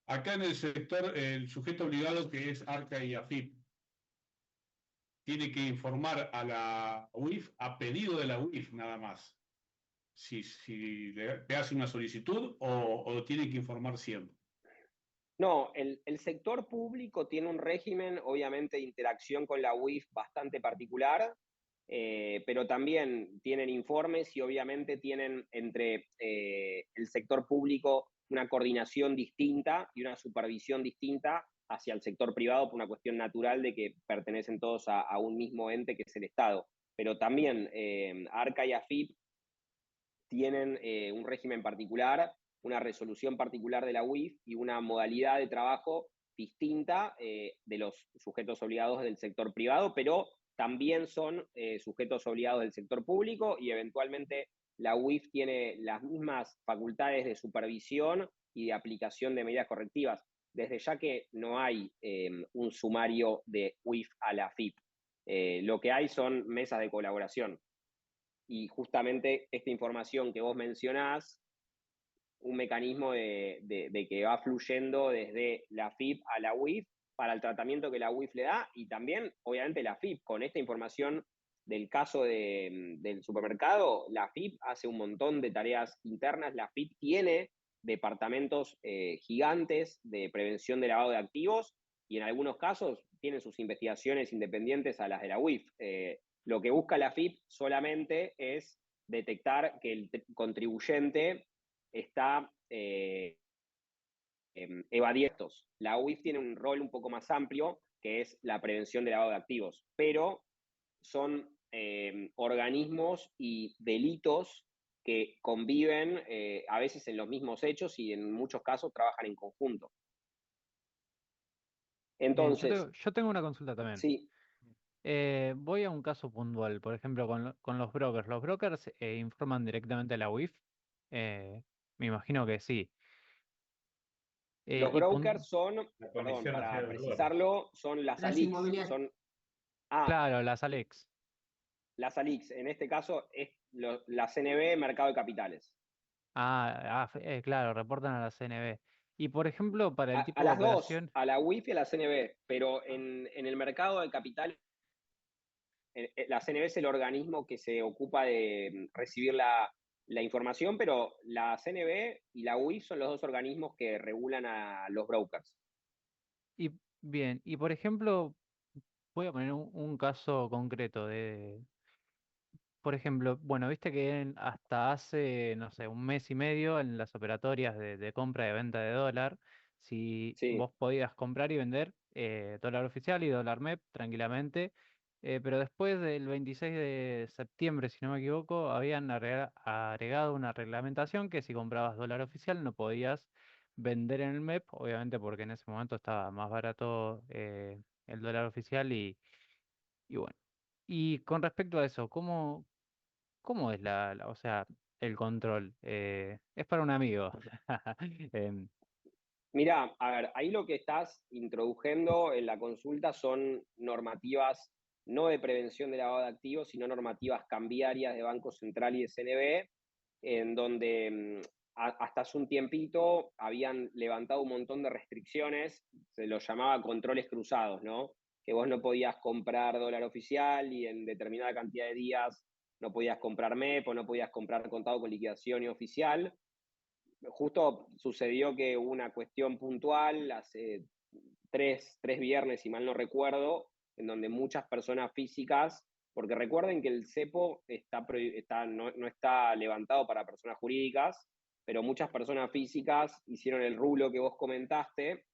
Acá en el sector, el sujeto obligado, que es ARCA y AFIP, tiene que informar a la UIF a pedido de la UIF nada más. Si le hace una solicitud o tiene que informar siempre. No, el sector público tiene un régimen, obviamente, de interacción con la UIF bastante particular, pero también tienen informes y obviamente tienen entre el sector público una coordinación distinta y una supervisión distinta hacia el sector privado por una cuestión natural de que pertenecen todos a un mismo ente que es el Estado. Pero también ARCA y AFIP tienen un régimen particular, una resolución particular de la UIF y una modalidad de trabajo distinta de los sujetos obligados del sector privado, pero también son sujetos obligados del sector público y eventualmente la UIF tiene las mismas facultades de supervisión y de aplicación de medidas correctivas, desde ya que no hay un sumario de UIF a la FIP. Lo que hay son mesas de colaboración. Y justamente esta información que vos mencionás, un mecanismo de que va fluyendo desde la FIP a la UIF para el tratamiento que la UIF le da, y también, obviamente, la FIP, con esta información del caso del supermercado, la FIP hace un montón de tareas internas, la FIP tiene departamentos gigantes de prevención de lavado de activos, y en algunos casos tienen sus investigaciones independientes a las de la UIF. Lo que busca la FIP solamente es detectar que el contribuyente está evadiendo. La UIF tiene un rol un poco más amplio, que es la prevención de lavado de activos, pero son organismos y delitos que conviven a veces en los mismos hechos y en muchos casos trabajan en conjunto. Entonces, bien, yo tengo una consulta también. Sí. Voy a un caso puntual, por ejemplo, con los brokers. ¿Los brokers informan directamente a la UIF? Me imagino que sí. Los brokers son, perdón, para precisarlo, son las ALICs. Claro, las ALEX. Las ALICs, en este caso es la CNB, Mercado de Capitales. Claro, reportan a la CNB. Y por ejemplo, para el tipo a de las operación. Dos, a la UIF y a la CNB, pero en el mercado de capitales, la CNB es el organismo que se ocupa de recibir la información, pero la CNB y la UIF son los dos organismos que regulan a los brokers. Y bien, y por ejemplo, voy a poner un caso concreto por ejemplo, bueno, viste que hasta hace, no sé, un mes y medio en las operatorias de compra y venta de dólar, si vos podías comprar y vender dólar oficial y dólar MEP tranquilamente, pero después del 26 de septiembre, si no me equivoco, habían agregado una reglamentación que si comprabas dólar oficial no podías vender en el MEP, obviamente porque en ese momento estaba más barato el dólar oficial y bueno. Y con respecto a eso, ¿cómo es o sea, el control? Es para un amigo. Em, Mirá, a ver, ahí lo que estás introduciendo en la consulta son normativas no de prevención de lavado de activos, sino normativas cambiarias de Banco Central y de CNB, en donde hasta hace un tiempito habían levantado un montón de restricciones, se los llamaba controles cruzados, ¿no? Que vos no podías comprar dólar oficial y en determinada cantidad de días no podías comprar MEP o no podías comprar contado con liquidación y oficial. Justo sucedió que hubo una cuestión puntual hace tres viernes, si mal no recuerdo, en donde muchas personas físicas, porque recuerden que el cepo no está levantado para personas jurídicas, pero muchas personas físicas hicieron el rulo que vos comentaste,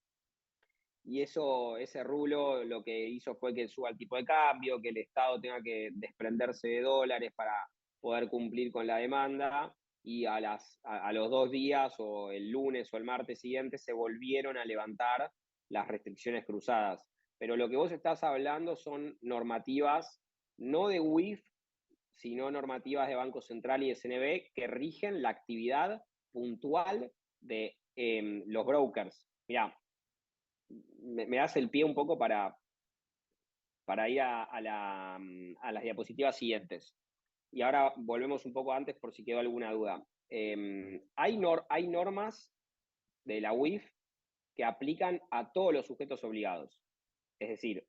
y ese rulo lo que hizo fue que suba el tipo de cambio, que el Estado tenga que desprenderse de dólares para poder cumplir con la demanda, y a los 2 días o el lunes o el martes siguiente se volvieron a levantar las restricciones cruzadas. Pero lo que vos estás hablando son normativas no de UIF, sino normativas de Banco Central y de CNB que rigen la actividad puntual de los brokers. Mirá, me das el pie un poco para ir a las diapositivas siguientes. Y ahora volvemos un poco antes por si quedó alguna duda. Hay normas de la UIF que aplican a todos los sujetos obligados. Es decir,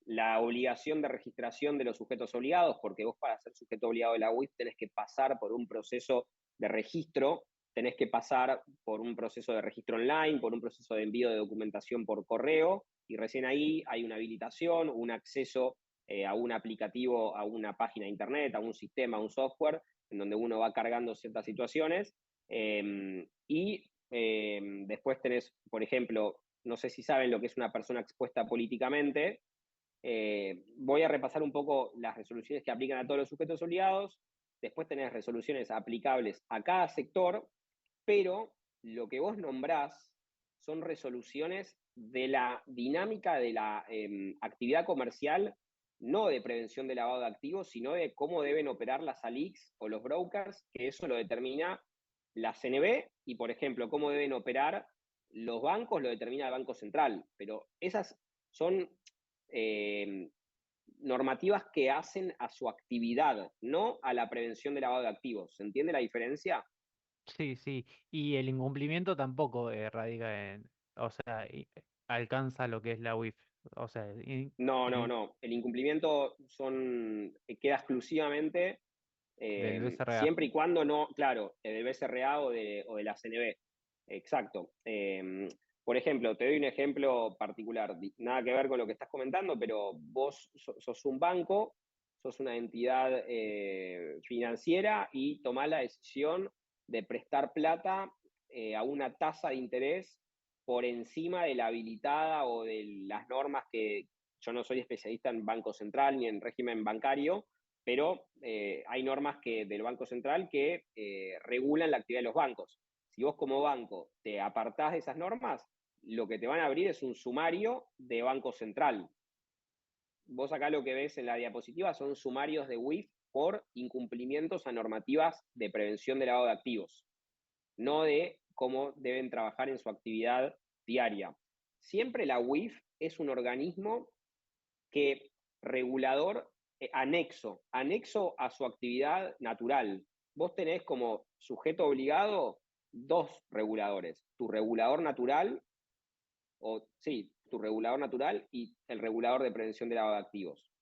la obligación de registración de los sujetos obligados, porque vos para ser sujeto obligado de la UIF tenés que pasar por un proceso de registro, tenés que pasar por un proceso de registro online, por un proceso de envío de documentación por correo, y recién ahí hay una habilitación, un acceso a un aplicativo, a una página de internet, a un sistema, a un software, en donde uno va cargando ciertas situaciones. Después tenés, por ejemplo, no sé si saben lo que es una persona expuesta políticamente. Voy a repasar un poco las resoluciones que aplican a todos los sujetos obligados. Después tenés resoluciones aplicables a cada sector, pero lo que vos nombrás son resoluciones de la dinámica de la actividad comercial, no de prevención de lavado de activos, sino de cómo deben operar las ALICs o los brokers, que eso lo determina la CNB, y por ejemplo, cómo deben operar los bancos lo determina el Banco Central, pero esas son normativas que hacen a su actividad, no a la prevención de lavado de activos. ¿Se entiende la diferencia? Sí, sí. Y el incumplimiento tampoco radica en, o sea, alcanza lo que es la UIF. O sea, No. El incumplimiento queda exclusivamente del BCRA. siempre y cuando no, claro, del BCRA o de la CNB. Exacto. Por ejemplo, te doy un ejemplo particular, nada que ver con lo que estás comentando, pero vos sos un banco, sos una entidad financiera y tomás la decisión de prestar plata a una tasa de interés por encima de la habilitada o de las normas que yo no soy especialista en Banco Central ni en régimen bancario, pero hay normas del Banco Central que regulan la actividad de los bancos. Si vos como banco te apartás de esas normas, lo que te van a abrir es un sumario de Banco Central. Vos acá lo que ves en la diapositiva son sumarios de UIF por incumplimientos a normativas de prevención de lavado de activos, no de cómo deben trabajar en su actividad diaria. Siempre la UIF es un organismo que regulador anexo a su actividad natural. Vos tenés como sujeto obligado 2 reguladores, tu regulador natural, tu regulador natural y el regulador de prevención de lavado de activos.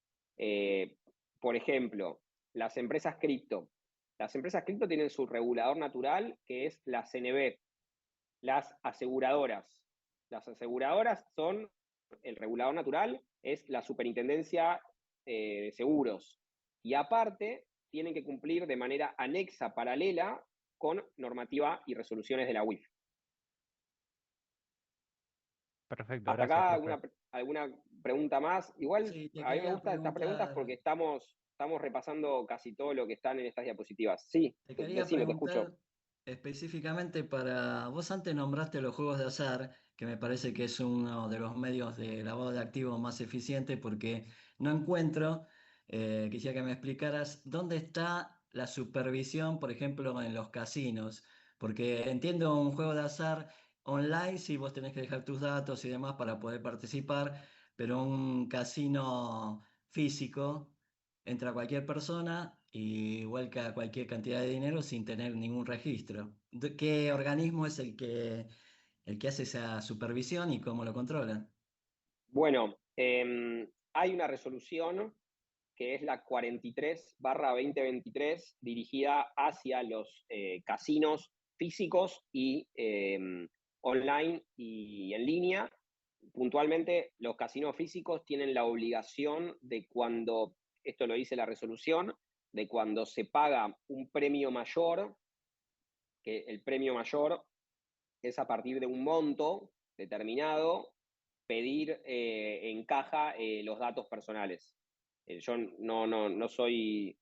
Por ejemplo, las empresas cripto. Las empresas cripto tienen su regulador natural, que es la CNB. Las aseguradoras. Las aseguradoras son, el regulador natural es la Superintendencia de Seguros. Y aparte, tienen que cumplir de manera anexa, paralela, con normativa y resoluciones de la UIF. Perfecto, Hasta gracias, acá, profe. ¿alguna pregunta más? Igual, Sí, te a mí me quería gustan estas preguntas porque preguntar, estamos repasando casi todo lo que están en estas diapositivas. Sí, te quería decime, te escucho. preguntar específicamente para, vos antes nombraste los juegos de azar, que me parece que es uno de los medios de lavado de activos más eficiente porque no encuentro, quisiera que me explicaras dónde está la supervisión, por ejemplo, en los casinos, porque entiendo un juego de azar online sí vos tenés que dejar tus datos y demás para poder participar, pero un casino físico entra cualquier persona y vuelca cualquier cantidad de dinero sin tener ningún registro. ¿Qué organismo es el que hace esa supervisión y cómo lo controlan? Bueno, hay una resolución que es la 43/2023, dirigida hacia los casinos físicos y online y en línea. Puntualmente, los casinos físicos tienen la obligación de cuando, esto lo dice la resolución, de cuando se paga un premio mayor, que el premio mayor es a partir de un monto determinado, pedir en caja los datos personales. Yo no soy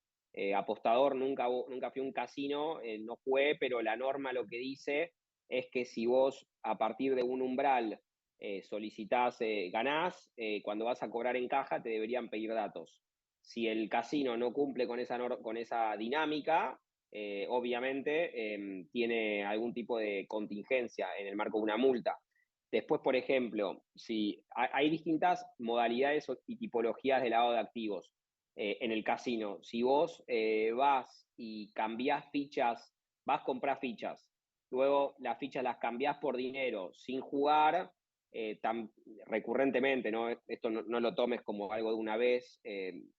apostador, nunca fui a un casino, no jugué, pero la norma lo que dice es que si vos a partir de un umbral solicitás, ganás, cuando vas a cobrar en caja te deberían pedir datos. Si el casino no cumple con esa dinámica, obviamente tiene algún tipo de contingencia en el marco de una multa. Después, por ejemplo, si hay distintas modalidades y tipologías de lavado de activos en el casino. Si vos vas y cambiás fichas, vas a comprar fichas, luego las fichas las cambiás por dinero sin jugar recurrentemente, ¿no? Esto no lo tomes como algo de una vez,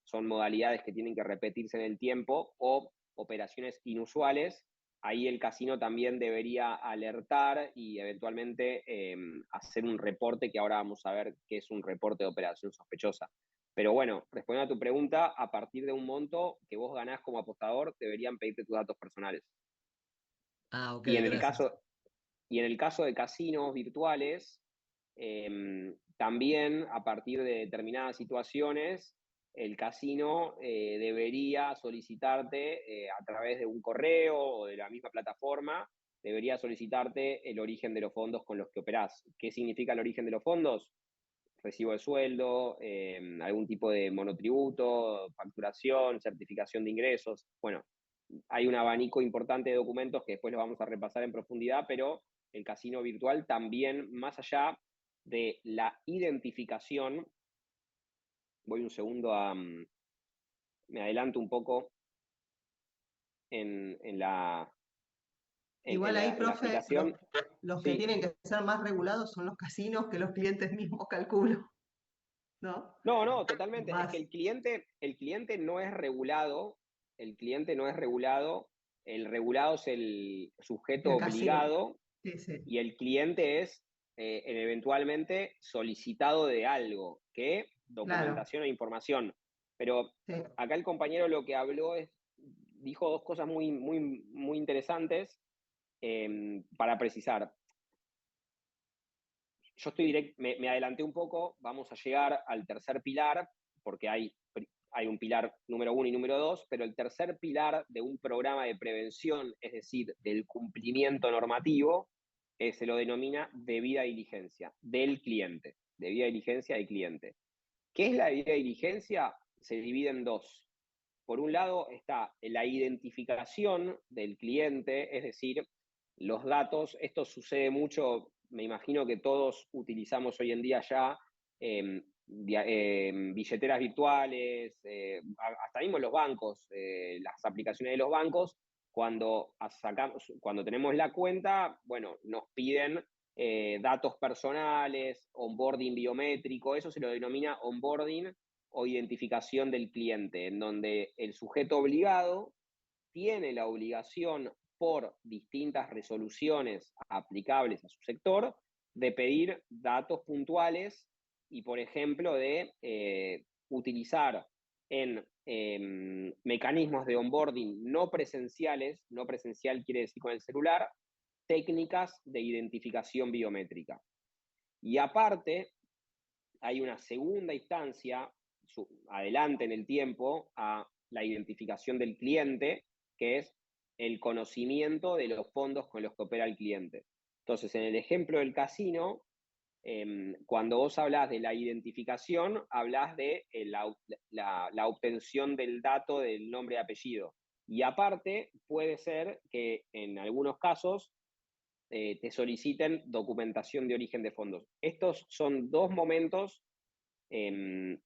son modalidades que tienen que repetirse en el tiempo o operaciones inusuales. Ahí el casino también debería alertar y eventualmente hacer un reporte, que ahora vamos a ver qué es un reporte de operación sospechosa. Pero bueno, respondiendo a tu pregunta, a partir de un monto que vos ganás como apostador, deberían pedirte tus datos personales. Ah, ok, Y en el gracias. caso de casinos virtuales, también a partir de determinadas situaciones, el casino debería solicitarte a través de un correo o de la misma plataforma, debería solicitarte el origen de los fondos con los que operás. ¿Qué significa el origen de los fondos? Recibo de sueldo, algún tipo de monotributo, facturación, certificación de ingresos. Bueno, hay un abanico importante de documentos que después los vamos a repasar en profundidad, pero el casino virtual también, más allá de la identificación, voy un segundo me adelanto un poco en la, Igual ahí, en la profe, explicación. los que Sí, tienen que ser más regulados son los casinos que los clientes mismos, calculo, ¿no? no, totalmente. Es que Más el cliente no es regulado, el cliente no es regulado, el regulado es el sujeto el casino. obligado Sí, sí, y el cliente es eventualmente solicitado de algo, que claro. documentación e información. Pero Sí. acá el compañero lo que habló dijo dos cosas muy interesantes para precisar. Yo me adelanté un poco, vamos a llegar al tercer pilar, porque hay un pilar número 1 y número 2, pero el tercer pilar de un programa de prevención, es decir, del cumplimiento normativo, se lo denomina debida diligencia del cliente, debida diligencia del cliente. ¿Qué es la debida diligencia? Se divide en dos. Por un lado está la identificación del cliente, es decir, los datos. Esto sucede mucho, me imagino que todos utilizamos hoy en día ya billeteras virtuales, hasta mismo los bancos, las aplicaciones de los bancos, cuando tenemos la cuenta, bueno, nos piden datos personales, onboarding biométrico, eso se lo denomina onboarding o identificación del cliente, en donde el sujeto obligado tiene la obligación por distintas resoluciones aplicables a su sector de pedir datos puntuales y, por ejemplo, de utilizar en mecanismos de onboarding no presenciales, no presencial quiere decir con el celular, técnicas de identificación biométrica. Y aparte, hay una segunda instancia adelante en el tiempo a la identificación del cliente, que es el conocimiento de los fondos con los que opera el cliente. Entonces, en el ejemplo del casino, cuando vos hablas de la identificación, hablas de la obtención del dato del nombre y apellido. Y aparte, puede ser que en algunos casos te soliciten documentación de origen de fondos. Estos son dos momentos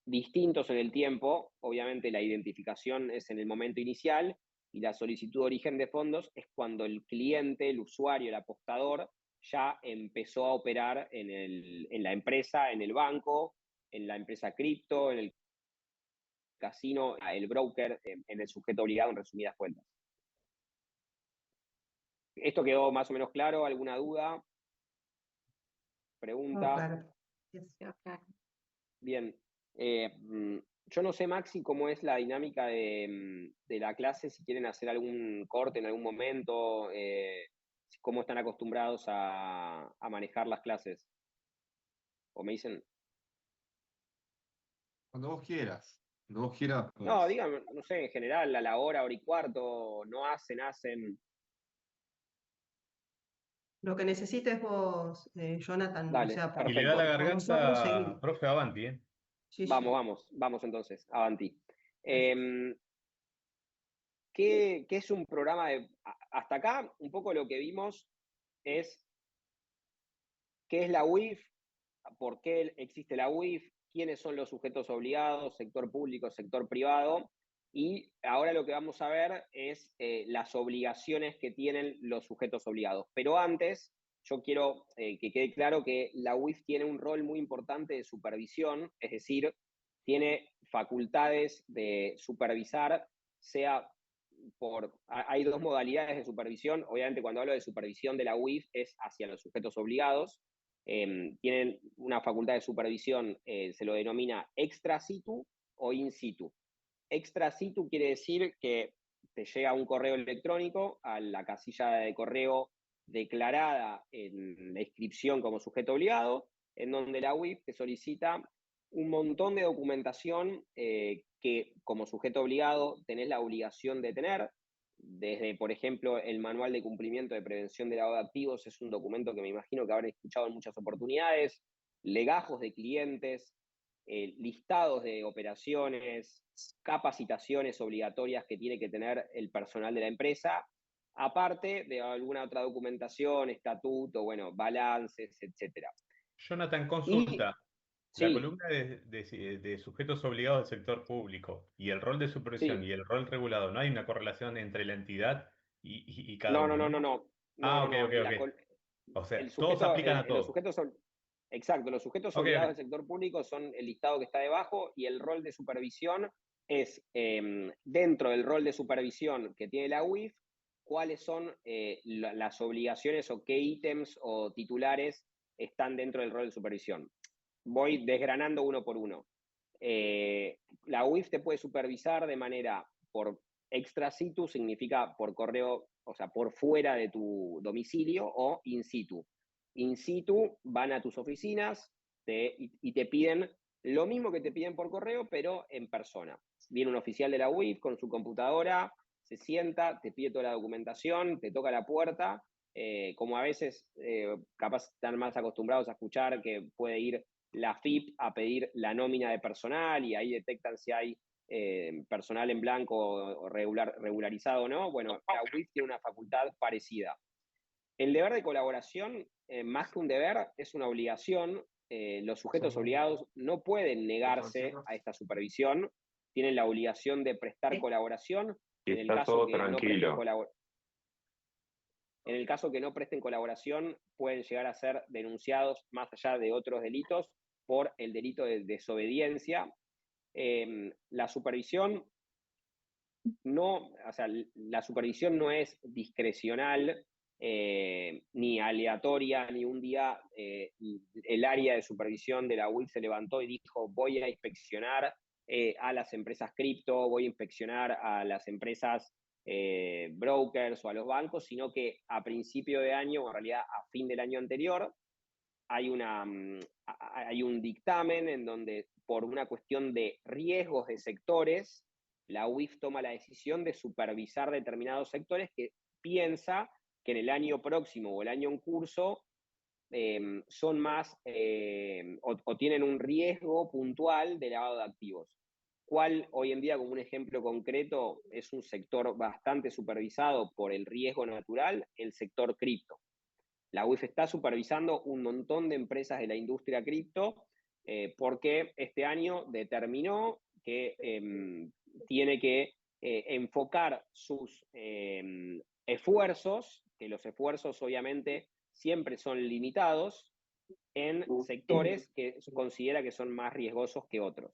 distintos en el tiempo. Obviamente la identificación es en el momento inicial y la solicitud de origen de fondos es cuando el cliente, el usuario, el apostador ya empezó a operar en la empresa, en el banco, en la empresa cripto, en el casino, el broker, en el sujeto obligado, en resumidas cuentas. ¿Esto quedó más o menos claro? ¿Alguna duda? ¿Pregunta? Claro. Bien. Yo no sé, Maxi, cómo es la dinámica de la clase, si quieren hacer algún corte en algún momento, cómo están acostumbrados a manejar las clases. ¿O me dicen? Cuando vos quieras. Cuando vos quieras, No, pues. díganme, no sé, en general, a la hora y cuarto, no hacen. Lo que necesites vos, Jonathan, o Dale, sea, Y le da la perfecto. por nosotros seguir. garganta, profe Avanti, ¿eh? Sí, sí. Vamos entonces, avanti. Gracias. ¿Qué es un programa de... Hasta acá, un poco lo que vimos es qué es la UIF, por qué existe la UIF, quiénes son los sujetos obligados, sector público, sector privado, y ahora lo que vamos a ver es las obligaciones que tienen los sujetos obligados. Pero antes, yo quiero que quede claro que la UIF tiene un rol muy importante de supervisión, es decir, tiene facultades de supervisar, sea hay dos modalidades de supervisión. Obviamente, cuando hablo de supervisión de la UIF es hacia los sujetos obligados. Tienen una facultad de supervisión, se lo denomina extra situ o in situ. Extra situ quiere decir que te llega un correo electrónico a la casilla de correo declarada en la inscripción como sujeto obligado, en donde la UIF te solicita un montón de documentación que como sujeto obligado tenés la obligación de tener, desde, por ejemplo, el Manual de Cumplimiento de Prevención de Lavado de Activos, es un documento que me imagino que habrán escuchado en muchas oportunidades, legajos de clientes, listados de operaciones, capacitaciones obligatorias que tiene que tener el personal de la empresa, aparte de alguna otra documentación, estatuto, bueno, balances, etc. Jonathan, Y consulta. La sí, columna de sujetos obligados del sector público y el rol de supervisión sí. y el rol regulado, ¿no hay una correlación entre la entidad y cada No, uno, no, no, no? no, no. No, Ah, no, ok, no. ok, ok. O El sea, todos sujeto, aplican a los todo. sujetos son, exacto, los sujetos Ok, obligados ok. del sector público son el listado que está debajo y el rol de supervisión es, dentro del rol de supervisión que tiene la UIF, cuáles son las obligaciones o qué ítems o titulares están dentro del rol de supervisión. Voy desgranando uno por uno. La UIF te puede supervisar de manera por extra situ, significa por correo, o sea, por fuera de tu domicilio, o in situ. In situ van a tus oficinas y te piden lo mismo que te piden por correo, pero en persona. Viene un oficial de la UIF con su computadora, se sienta, te pide toda la documentación, te toca la puerta, como a veces capaz están más acostumbrados a escuchar que puede ir la FIP a pedir la nómina de personal y ahí detectan si hay personal en blanco o regularizado o no. Bueno, la UIF tiene una facultad parecida. El deber de colaboración, más que un deber, es una obligación. Los sujetos obligados no pueden negarse a esta supervisión, tienen la obligación de prestar colaboración. En el caso que no presten colaboración, en el caso que no presten colaboración, pueden llegar a ser denunciados más allá de otros delitos por el delito de desobediencia. La supervisión no, o sea, la supervisión no es discrecional, ni aleatoria, ni un día el área de supervisión de la UIF se levantó y dijo voy a inspeccionar a las empresas cripto, voy a inspeccionar a las empresas brokers o a los bancos, sino que a principio de año, o en realidad a fin del año anterior, hay un dictamen en donde por una cuestión de riesgos de sectores, la UIF toma la decisión de supervisar determinados sectores que piensa que en el año próximo o el año en curso son más o tienen un riesgo puntual de lavado de activos. ¿Cuál hoy en día, como un ejemplo concreto, es un sector bastante supervisado por el riesgo natural? El sector cripto. La UIF está supervisando un montón de empresas de la industria cripto porque este año determinó que tiene que enfocar sus esfuerzos, que los esfuerzos obviamente siempre son limitados, en sectores que considera que son más riesgosos que otros.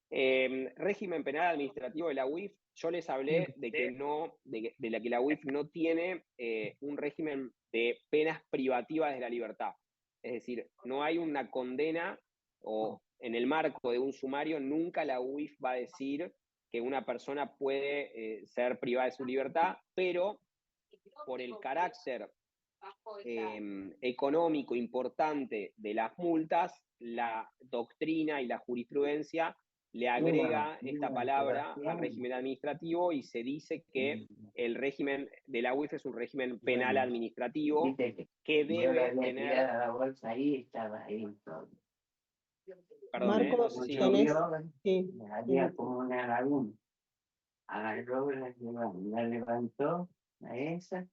Régimen penal administrativo de la UIF, yo les hablé de que la UIF no tiene un régimen de penas privativas de la libertad. Es decir, no hay una condena o en el marco de un sumario nunca la UIF va a decir que una persona puede ser privada de su libertad, pero por el carácter económico importante de las multas, la doctrina y la jurisprudencia le agrega esta palabra al régimen administrativo y se dice que el régimen de la UIF es un régimen penal administrativo que debe tener... Perdón, Marco, no sé si... tenés... Sí. Había como una laguna. Agarró, la levantó a esa.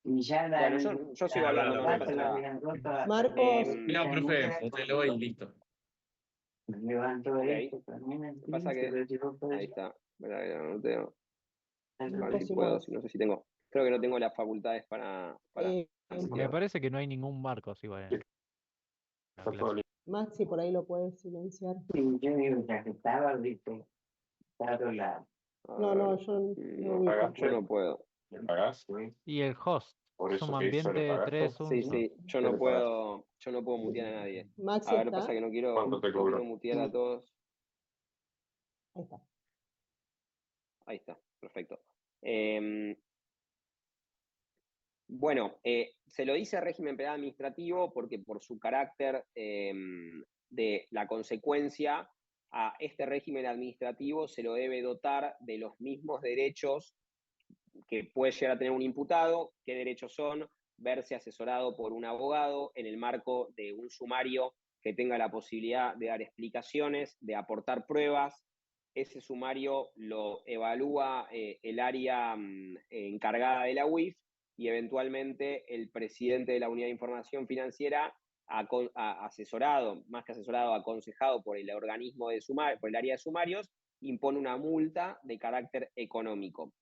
Y ya Bueno, yo sigo hablando, no pasa nada. Marcos. No, profe, usted lo ve y listo. Levantó esto también. Lo que pasa que... Ahí está. No tengo... A ver si Marcos puedo, no sé si tengo... Creo que no tengo las facultades para me parece que no hay ningún Marcos igual. Maxi, por ahí lo puedes silenciar. Sí, yo digo, ya que estaba, viste, está a otro lado. No, yo no. Yo no puedo. ¿Le pagás? Y el host, Por eso suma que eso le ambiente pagaste. 3, 1. Sí, yo no puedo mutear a nadie. Maxi A ver, está. pasa que no quiero mutear a todos. Ahí está. Ahí está, perfecto. Bueno, se lo dice régimen penal administrativo porque por su carácter de la consecuencia a este régimen administrativo se lo debe dotar de los mismos derechos que puede llegar a tener un imputado. ¿Qué derechos son? Verse asesorado por un abogado en el marco de un sumario que tenga la posibilidad de dar explicaciones, de aportar pruebas. Ese sumario lo evalúa el área encargada de la UIF y eventualmente el presidente de la Unidad de Información Financiera, asesorado, más que asesorado, aconsejado por el organismo de por el área de sumarios, impone una multa de carácter económico.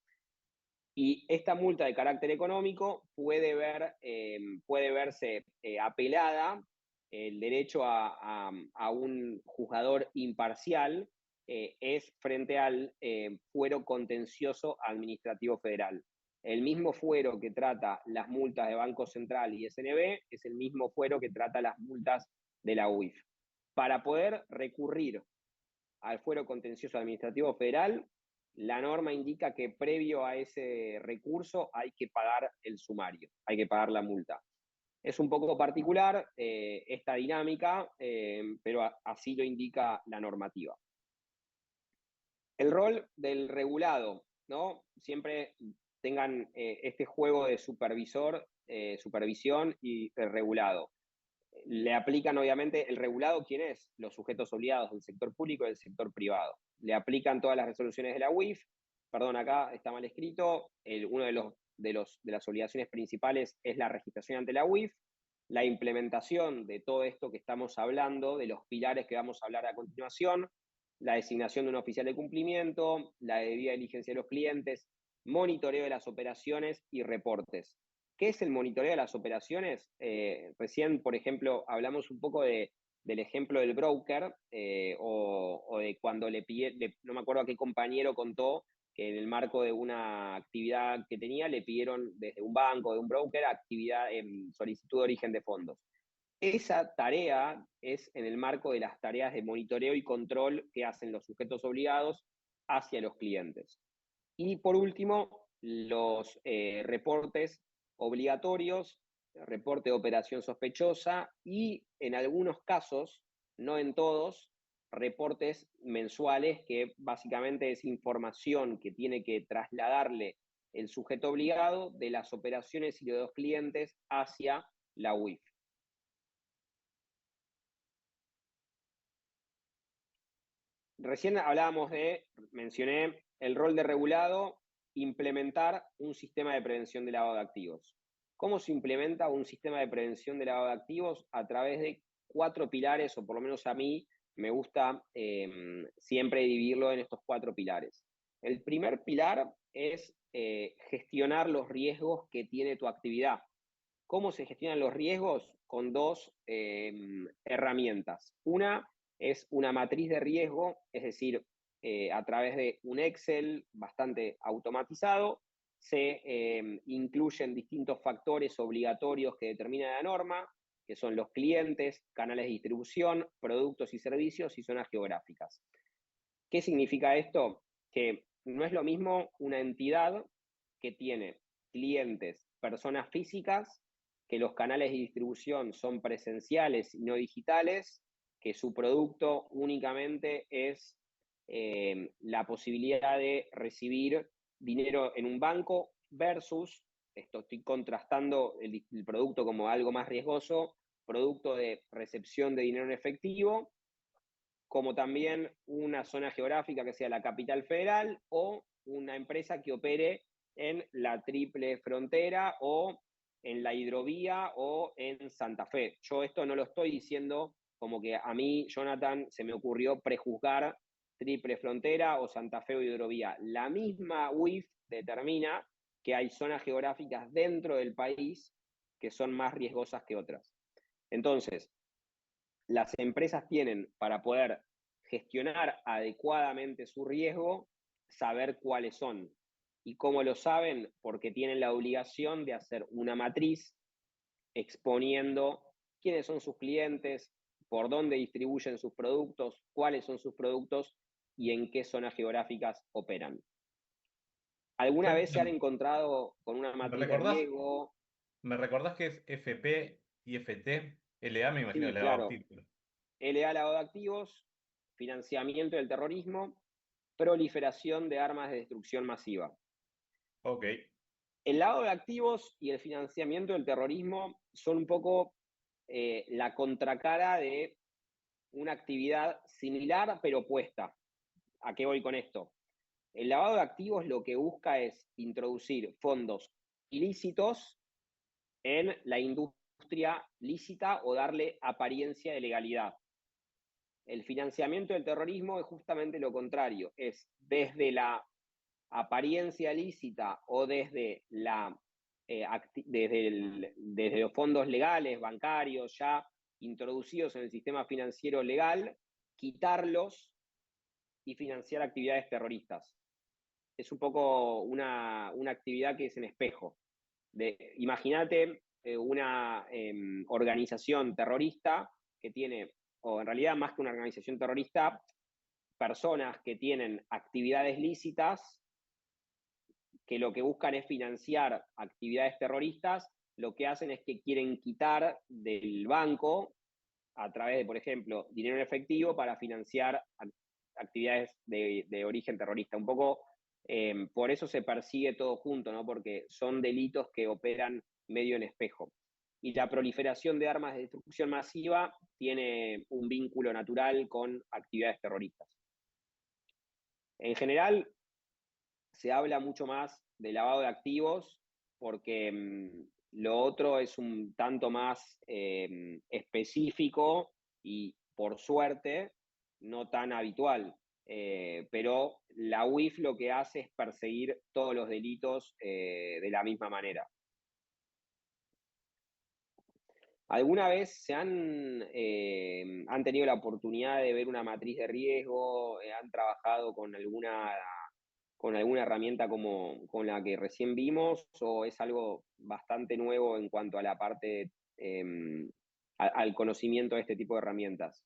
Y esta multa de carácter económico puede verse apelada, el derecho a un juzgador imparcial es frente al fuero contencioso administrativo federal. El mismo fuero que trata las multas de Banco Central y SNB es el mismo fuero que trata las multas de la UIF. Para poder recurrir al fuero contencioso administrativo federal, la norma indica que previo a ese recurso hay que pagar el sumario, hay que pagar la multa. Es un poco particular esta dinámica, pero así lo indica la normativa. El rol del regulado, ¿no? Siempre tengan este juego de supervisión y regulado. Le aplican obviamente el regulado, ¿quién es? Los sujetos obligados del sector público y del sector privado. Le aplican todas las resoluciones de la UIF. Perdón, acá está mal escrito. Uno de las obligaciones principales es la registración ante la UIF, la implementación de todo esto que estamos hablando, de los pilares que vamos a hablar a continuación, la designación de un oficial de cumplimiento, la debida diligencia de los clientes, monitoreo de las operaciones y reportes. ¿Qué es el monitoreo de las operaciones? Recién, por ejemplo, hablamos un poco del ejemplo del broker o de cuando no me acuerdo a qué compañero contó que en el marco de una actividad que tenía le pidieron desde un banco, de un broker, solicitud de origen de fondos. Esa tarea es en el marco de las tareas de monitoreo y control que hacen los sujetos obligados hacia los clientes. Y por último, los reportes obligatorios, reporte de operación sospechosa y en algunos casos, no en todos, reportes mensuales que básicamente es información que tiene que trasladarle el sujeto obligado de las operaciones y de los clientes hacia la UIF. Recién mencioné el rol de regulado, implementar un sistema de prevención de lavado de activos. ¿Cómo se implementa un sistema de prevención de lavado de activos? A través de 4 pilares, o por lo menos a mí me gusta siempre dividirlo en estos 4 pilares. El primer pilar es gestionar los riesgos que tiene tu actividad. ¿Cómo se gestionan los riesgos? Con 2 herramientas. Una es una matriz de riesgo, es decir, a través de un Excel bastante automatizado, se incluyen distintos factores obligatorios que determina la norma, que son los clientes, canales de distribución, productos y servicios y zonas geográficas. ¿Qué significa esto? Que no es lo mismo una entidad que tiene clientes, personas físicas, que los canales de distribución son presenciales y no digitales, que su producto únicamente es la posibilidad de recibir dinero en un banco versus, esto estoy contrastando el producto como algo más riesgoso, producto de recepción de dinero en efectivo, como también una zona geográfica que sea la capital federal o una empresa que opere en la triple frontera o en la hidrovía o en Santa Fe. Yo esto no lo estoy diciendo como que a mí, Jonathan, se me ocurrió prejuzgar triple frontera o Santa Fe o hidrovía. La misma UIF determina que hay zonas geográficas dentro del país que son más riesgosas que otras. Entonces, las empresas tienen, para poder gestionar adecuadamente su riesgo, saber cuáles son. ¿Y cómo lo saben? Porque tienen la obligación de hacer una matriz exponiendo quiénes son sus clientes, por dónde distribuyen sus productos, cuáles son sus productos y en qué zonas geográficas operan. ¿Alguna vez se han encontrado con una matriz de riesgo? ¿Me recordás que es FP y FT? LA me imagino Sí, que claro. LA, lavado de activos, financiamiento del terrorismo, proliferación de armas de destrucción masiva. Ok. El lavado de activos y el financiamiento del terrorismo son un poco la contracara de una actividad similar pero opuesta. ¿A qué voy con esto? El lavado de activos lo que busca es introducir fondos ilícitos en la industria lícita o darle apariencia de legalidad. El financiamiento del terrorismo es justamente lo contrario, es desde la apariencia lícita o desde desde los fondos legales, bancarios, ya introducidos en el sistema financiero legal, quitarlos y financiar actividades terroristas. Es un poco una actividad que es en espejo. Imagínate una organización terrorista que tiene, o en realidad más que una organización terrorista, personas que tienen actividades lícitas que lo que buscan es financiar actividades terroristas, lo que hacen es que quieren quitar del banco, a través de, por ejemplo, dinero en efectivo para financiar actividades de origen terrorista. Un poco por eso se persigue todo junto, ¿no? Porque son delitos que operan medio en espejo. Y la proliferación de armas de destrucción masiva tiene un vínculo natural con actividades terroristas. En general, se habla mucho más de lavado de activos porque lo otro es un tanto más específico y, por suerte, no tan habitual. Pero la UIF lo que hace es perseguir todos los delitos de la misma manera. ¿Alguna vez han tenido la oportunidad de ver una matriz de riesgo? ¿Han trabajado con alguna herramienta como con la que recién vimos? ¿O es algo bastante nuevo en cuanto a la parte, al conocimiento de este tipo de herramientas?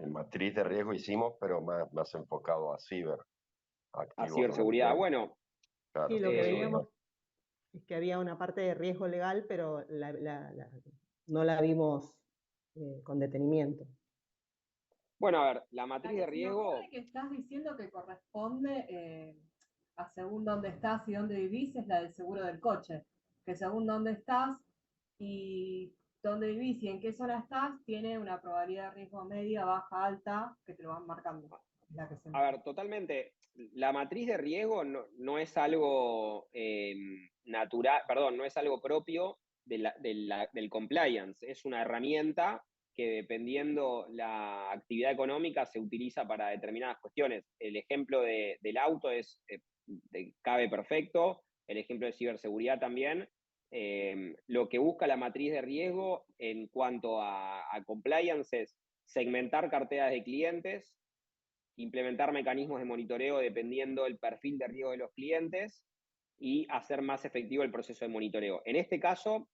En matriz de riesgo hicimos, pero más enfocado a A ciberseguridad. Bueno, claro, sí, lo que veíamos es que había una parte de riesgo legal, pero no la vimos con detenimiento. Bueno, a ver, la matriz de riesgo... que estás diciendo que corresponde a según dónde estás y dónde vivís, es la del seguro del coche, que según dónde estás y dónde vivís y en qué zona estás, tiene una probabilidad de riesgo media, baja, alta, que te lo van marcando. la que se A ver, totalmente. La matriz de riesgo no es algo natural, perdón, no es algo propio del compliance. Es una herramienta que dependiendo la actividad económica se utiliza para determinadas cuestiones. El ejemplo del auto cabe perfecto, el ejemplo de ciberseguridad también. Lo que busca la matriz de riesgo en cuanto a compliance es segmentar carteras de clientes, implementar mecanismos de monitoreo dependiendo del perfil de riesgo de los clientes y hacer más efectivo el proceso de monitoreo. En este caso,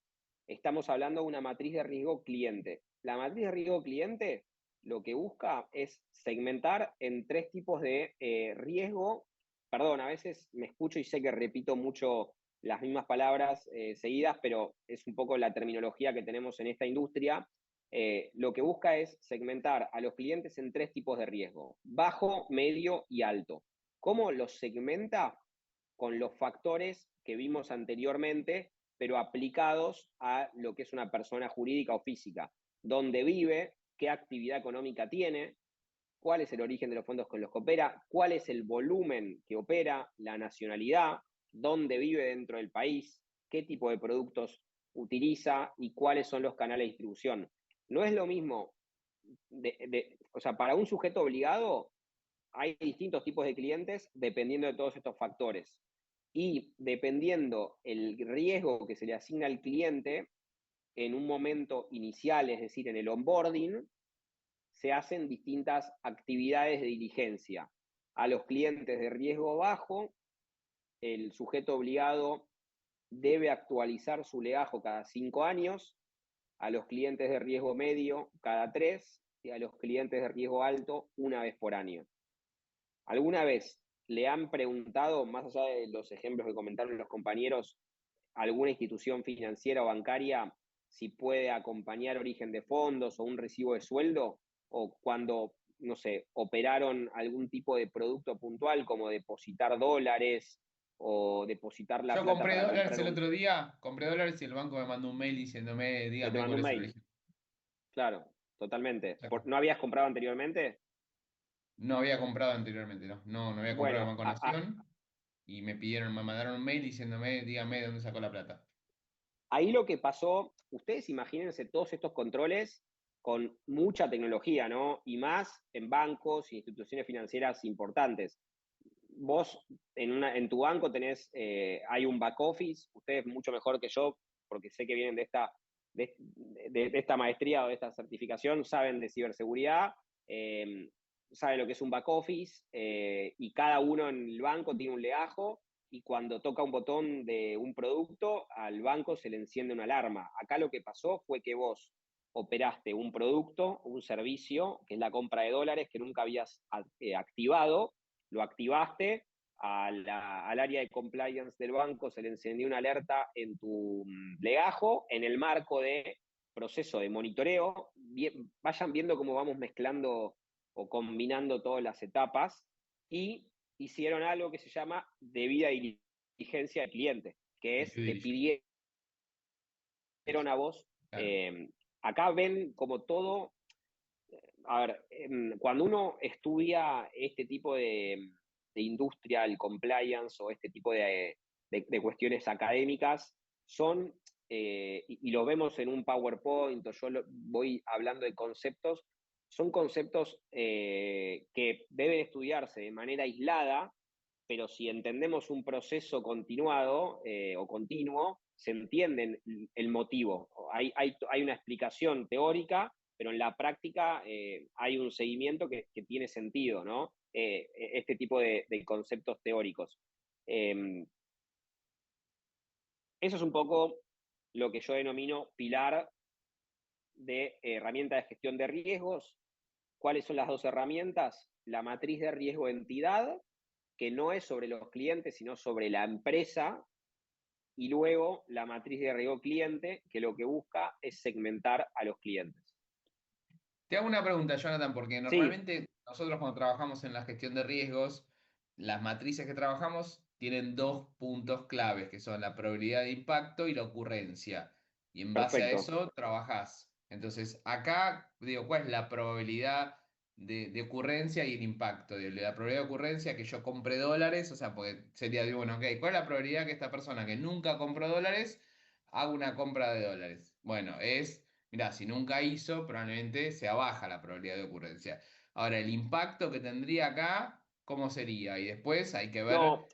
estamos hablando de una matriz de riesgo cliente. La matriz de riesgo cliente lo que busca es segmentar en 3 tipos de riesgo. Perdón, a veces me escucho y sé que repito mucho las mismas palabras seguidas, pero es un poco la terminología que tenemos en esta industria. Lo que busca es segmentar a los clientes en 3 tipos de riesgo: bajo, medio y alto. ¿Cómo los segmenta? Con los factores que vimos anteriormente, pero aplicados a lo que es una persona jurídica o física: dónde vive, qué actividad económica tiene, cuál es el origen de los fondos con los que opera, cuál es el volumen que opera, la nacionalidad, dónde vive dentro del país, qué tipo de productos utiliza y cuáles son los canales de distribución. No es lo mismo, o sea, para un sujeto obligado hay distintos tipos de clientes dependiendo de todos estos factores. Y dependiendo el riesgo que se le asigna al cliente en un momento inicial, es decir, en el onboarding, se hacen distintas actividades de diligencia. A los clientes de riesgo bajo, el sujeto obligado debe actualizar su legajo cada 5 años, a los clientes de riesgo medio cada 3 y a los clientes de riesgo alto una vez por año. ¿Alguna vez le han preguntado, más allá de los ejemplos que comentaron los compañeros, a alguna institución financiera o bancaria si puede acompañar origen de fondos o un recibo de sueldo? O cuando, no sé, operaron algún tipo de producto puntual como depositar dólares o depositar la Yo plata compré para dólares comprar el otro día, compré dólares y el banco me mandó un mail diciéndome, que te dígame mandó cuál un es el mail. origen. Claro, totalmente. Ya. ¿No habías comprado anteriormente? No había comprado anteriormente, no. No había comprado en el Bueno, Banco Nación y me mandaron un mail diciéndome, dígame de dónde sacó la plata. ahí lo que pasó, ustedes imagínense todos estos controles con mucha tecnología, ¿no? Y más en bancos e instituciones financieras importantes. Vos en tu banco hay un back office, ustedes mucho mejor que yo, porque sé que vienen de esta maestría o de esta certificación, saben de ciberseguridad, saben lo que es un back office, y cada uno en el banco tiene un legajo, y cuando toca un botón de un producto, al banco se le enciende una alarma. Acá lo que pasó fue que vos operaste un producto, un servicio, que es la compra de dólares que nunca habías activado, lo activaste, al área de compliance del banco se le encendió una alerta en tu legajo, en el marco de proceso de monitoreo. Vayan viendo cómo vamos mezclando o combinando todas las etapas, y hicieron algo que se llama debida diligencia del cliente, que es, te pidieron a vos, acá ven como todo. A ver, cuando uno estudia este tipo de industria, el compliance o este tipo de cuestiones académicas, son, y lo vemos en un PowerPoint, o yo voy hablando de conceptos, son conceptos que deben estudiarse de manera aislada, pero si entendemos un proceso continuado o continuo, se entiende el motivo. Hay una explicación teórica, pero en la práctica hay un seguimiento que tiene sentido, ¿no? Este tipo de conceptos teóricos. Eso es un poco lo que yo denomino pilar de herramienta de gestión de riesgos. ¿Cuáles son las 2 herramientas? La matriz de riesgo entidad, que no es sobre los clientes, sino sobre la empresa, y luego la matriz de riesgo cliente, que lo que busca es segmentar a los clientes. Te hago una pregunta, Jonathan, porque Sí, normalmente nosotros cuando trabajamos en la gestión de riesgos, las matrices que trabajamos tienen 2 puntos claves, que son la probabilidad de impacto y la ocurrencia. Y en base a perfecto. eso trabajás. Entonces, acá, digo, ¿cuál es la probabilidad de ocurrencia y el impacto de la probabilidad de ocurrencia que yo compre dólares, o sea, porque sería, bueno, ok, ¿cuál es la probabilidad que esta persona que nunca compró dólares haga una compra de dólares? Bueno, mirá, si nunca hizo, probablemente sea baja la probabilidad de ocurrencia. Ahora, el impacto que tendría acá, ¿cómo sería? Y después hay que ver, No,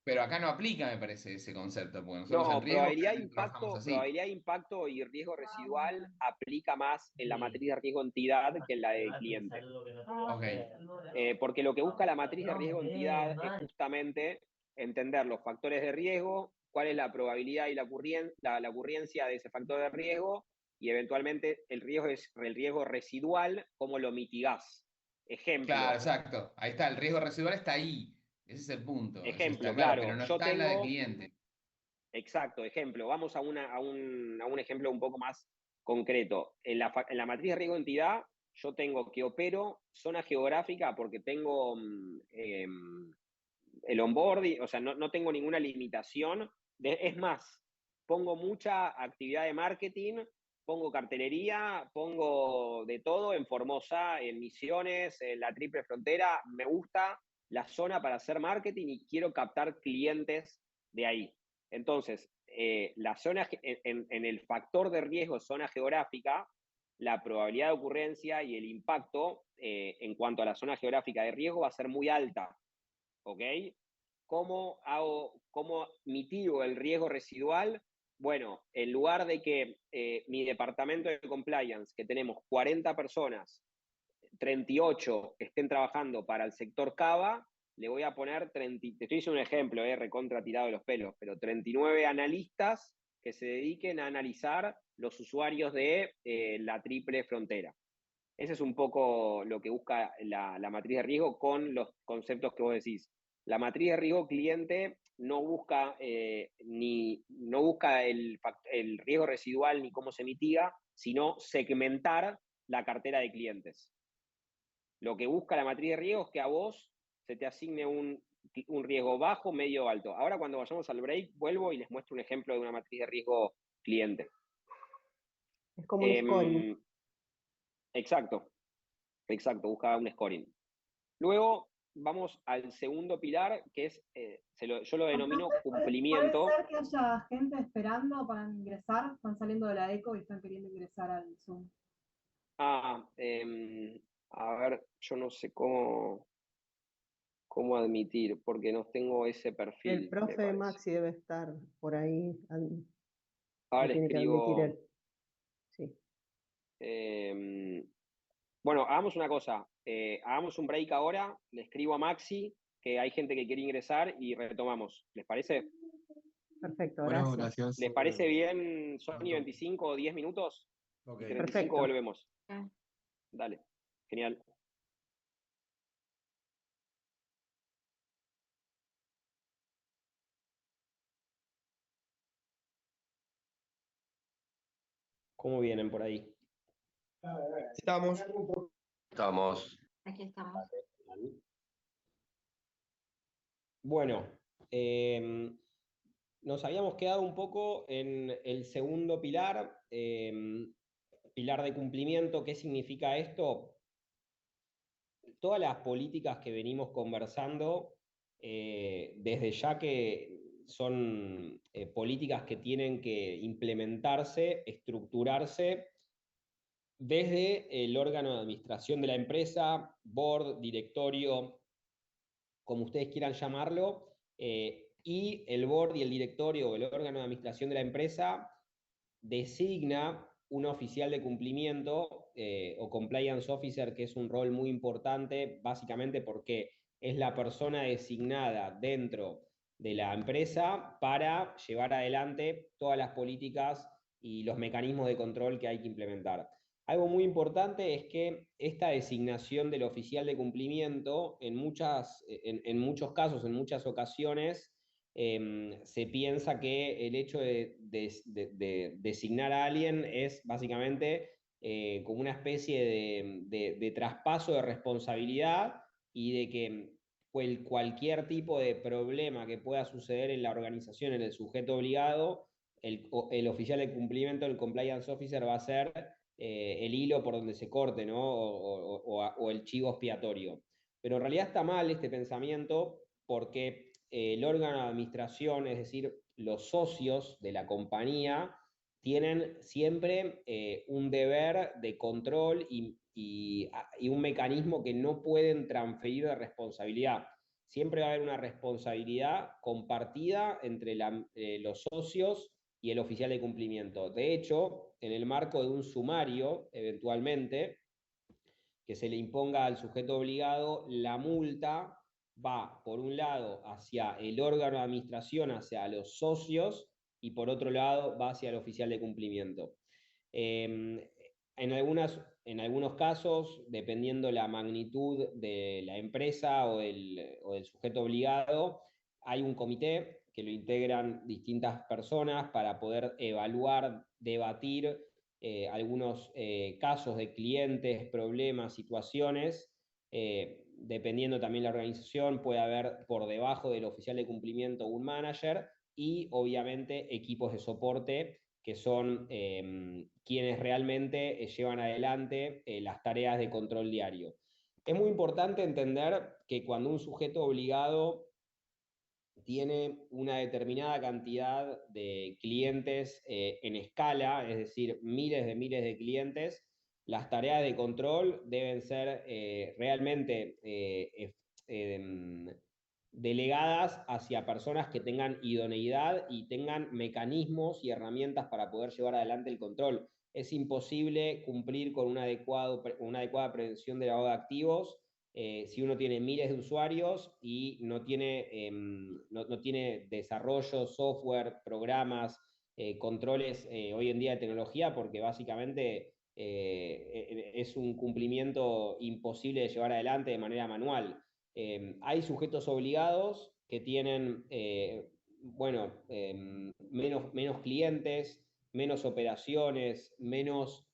pero acá no aplica, me parece, ese concepto, porque nosotros el no, riesgo generalmente trabajamos así. probabilidad de impacto y riesgo residual aplica más en la matriz de riesgo entidad que en la de cliente. Ok. Porque lo que busca la matriz de riesgo entidad es justamente entender los factores de riesgo, cuál es la probabilidad y la ocurrencia de ese factor de riesgo y eventualmente el riesgo residual, cómo lo mitigás. Ejemplo. Claro, exacto. Ahí está, el riesgo residual está ahí. Ese es el punto. Eso Ejemplo, está claro, claro. pero no Yo está en la de tengo. cliente. Exacto, ejemplo. Vamos a un ejemplo un poco más concreto. En la matriz de riesgo entidad, yo tengo que opero zona geográfica porque tengo el onboarding, o sea, no tengo ninguna limitación. Es más, pongo mucha actividad de marketing, pongo cartelería, pongo de todo en Formosa, en Misiones, en la Triple Frontera. Me gusta la zona para hacer marketing y quiero captar clientes de ahí. Entonces, la zona, en el factor de riesgo zona geográfica, la probabilidad de ocurrencia y el impacto en cuanto a la zona geográfica de riesgo va a ser muy alta. ¿Ok? ¿Cómo mitigo el riesgo residual? Bueno, en lugar de que mi departamento de compliance, que tenemos 40 personas, 38 estén trabajando para el sector Cava, le voy a poner, te estoy diciendo un ejemplo, recontra tirado de los pelos, pero 39 analistas que se dediquen a analizar los usuarios de la Triple Frontera. Ese es un poco lo que busca la matriz de riesgo con los conceptos que vos decís. La matriz de riesgo cliente no busca, no busca el riesgo residual ni cómo se mitiga, sino segmentar la cartera de clientes. Lo que busca la matriz de riesgo es que a vos se te asigne un riesgo bajo, medio o alto. Ahora cuando vayamos al break, vuelvo y les muestro un ejemplo de una matriz de riesgo cliente. Es como un scoring. Exacto, busca un scoring. Luego vamos al segundo pilar, que es, yo lo denomino cumplimiento. ¿Puede ser que haya gente esperando para ingresar? Están saliendo de la ECO y están queriendo ingresar al Zoom. A ver, yo no sé cómo admitir, porque no tengo ese perfil. El profe Maxi debe estar por ahí. Ahora tiene escribo. Que admitir él. Sí. Bueno, hagamos una cosa. Hagamos un break ahora. Le escribo a Maxi que hay gente que quiere ingresar y retomamos. ¿Les parece? Perfecto, Bueno, gracias. gracias. ¿Les parece bien, Sony, 25 o 10 minutos? Ok. 35 Perfecto. volvemos. Dale, genial. ¿Cómo vienen por ahí? Estamos. Estamos. Aquí estamos. Bueno, nos habíamos quedado un poco en el segundo pilar, pilar de cumplimiento. ¿Qué significa esto? Todas las políticas que venimos conversando, desde ya que son políticas que tienen que implementarse, estructurarse desde el órgano de administración de la empresa, board, directorio, como ustedes quieran llamarlo, y el board y el directorio o el órgano de administración de la empresa designa un oficial de cumplimiento o compliance officer, que es un rol muy importante, básicamente porque es la persona designada dentro de la empresa para llevar adelante todas las políticas y los mecanismos de control que hay que implementar. Algo muy importante es que esta designación del oficial de cumplimiento, en muchos casos, en muchas ocasiones, se piensa que el hecho de designar a alguien es básicamente como una especie de traspaso de responsabilidad y de que cualquier tipo de problema que pueda suceder en la organización, en el sujeto obligado, el oficial de cumplimiento, el compliance officer, va a ser el hilo por donde se corte, ¿no? O el chivo expiatorio. Pero en realidad está mal este pensamiento porque el órgano de administración, es decir, los socios de la compañía, tienen siempre un deber de control y un mecanismo que no pueden transferir de responsabilidad. Siempre va a haber una responsabilidad compartida entre los socios y el oficial de cumplimiento. De hecho, en el marco de un sumario, eventualmente, que se le imponga al sujeto obligado, la multa va, por un lado, hacia el órgano de administración, hacia los socios, y por otro lado va hacia el oficial de cumplimiento. En algunos casos, dependiendo la magnitud de la empresa o del sujeto obligado, hay un comité que lo integran distintas personas para poder evaluar, debatir algunos casos de clientes, problemas, situaciones. Dependiendo también la organización, puede haber por debajo del oficial de cumplimiento un manager y obviamente equipos de soporte que son quienes realmente llevan adelante las tareas de control diario. Es muy importante entender que cuando un sujeto obligado tiene una determinada cantidad de clientes en escala, es decir, miles de clientes, las tareas de control deben ser realmente delegadas hacia personas que tengan idoneidad y tengan mecanismos y herramientas para poder llevar adelante el control. Es imposible cumplir con una adecuada prevención de lavado de activos si uno tiene miles de usuarios y no tiene desarrollo, software, programas, controles hoy en día de tecnología, porque básicamente es un cumplimiento imposible de llevar adelante de manera manual. Hay sujetos obligados que tienen, menos clientes, menos operaciones, menos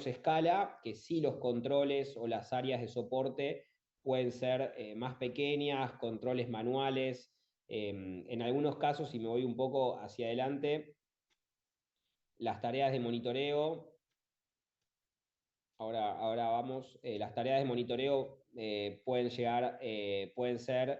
escala, que sí los controles o las áreas de soporte pueden ser más pequeñas, controles manuales. En algunos casos, si me voy un poco hacia adelante, las tareas de monitoreo, ahora vamos, las tareas de monitoreo pueden ser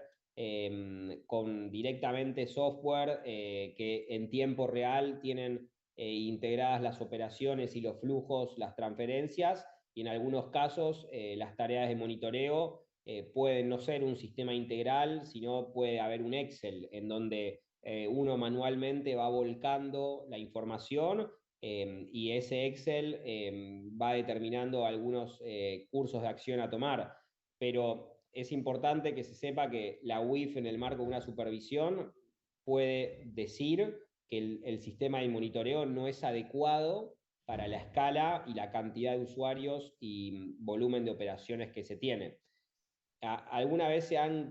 con directamente software que en tiempo real tienen integradas las operaciones y los flujos, las transferencias, y en algunos casos las tareas de monitoreo pueden no ser un sistema integral, sino puede haber un Excel en donde uno manualmente va volcando la información y ese Excel va determinando algunos cursos de acción a tomar. Pero es importante que se sepa que la UIF, en el marco de una supervisión, puede decir que el sistema de monitoreo no es adecuado para la escala y la cantidad de usuarios y volumen de operaciones que se tiene. ¿Alguna vez han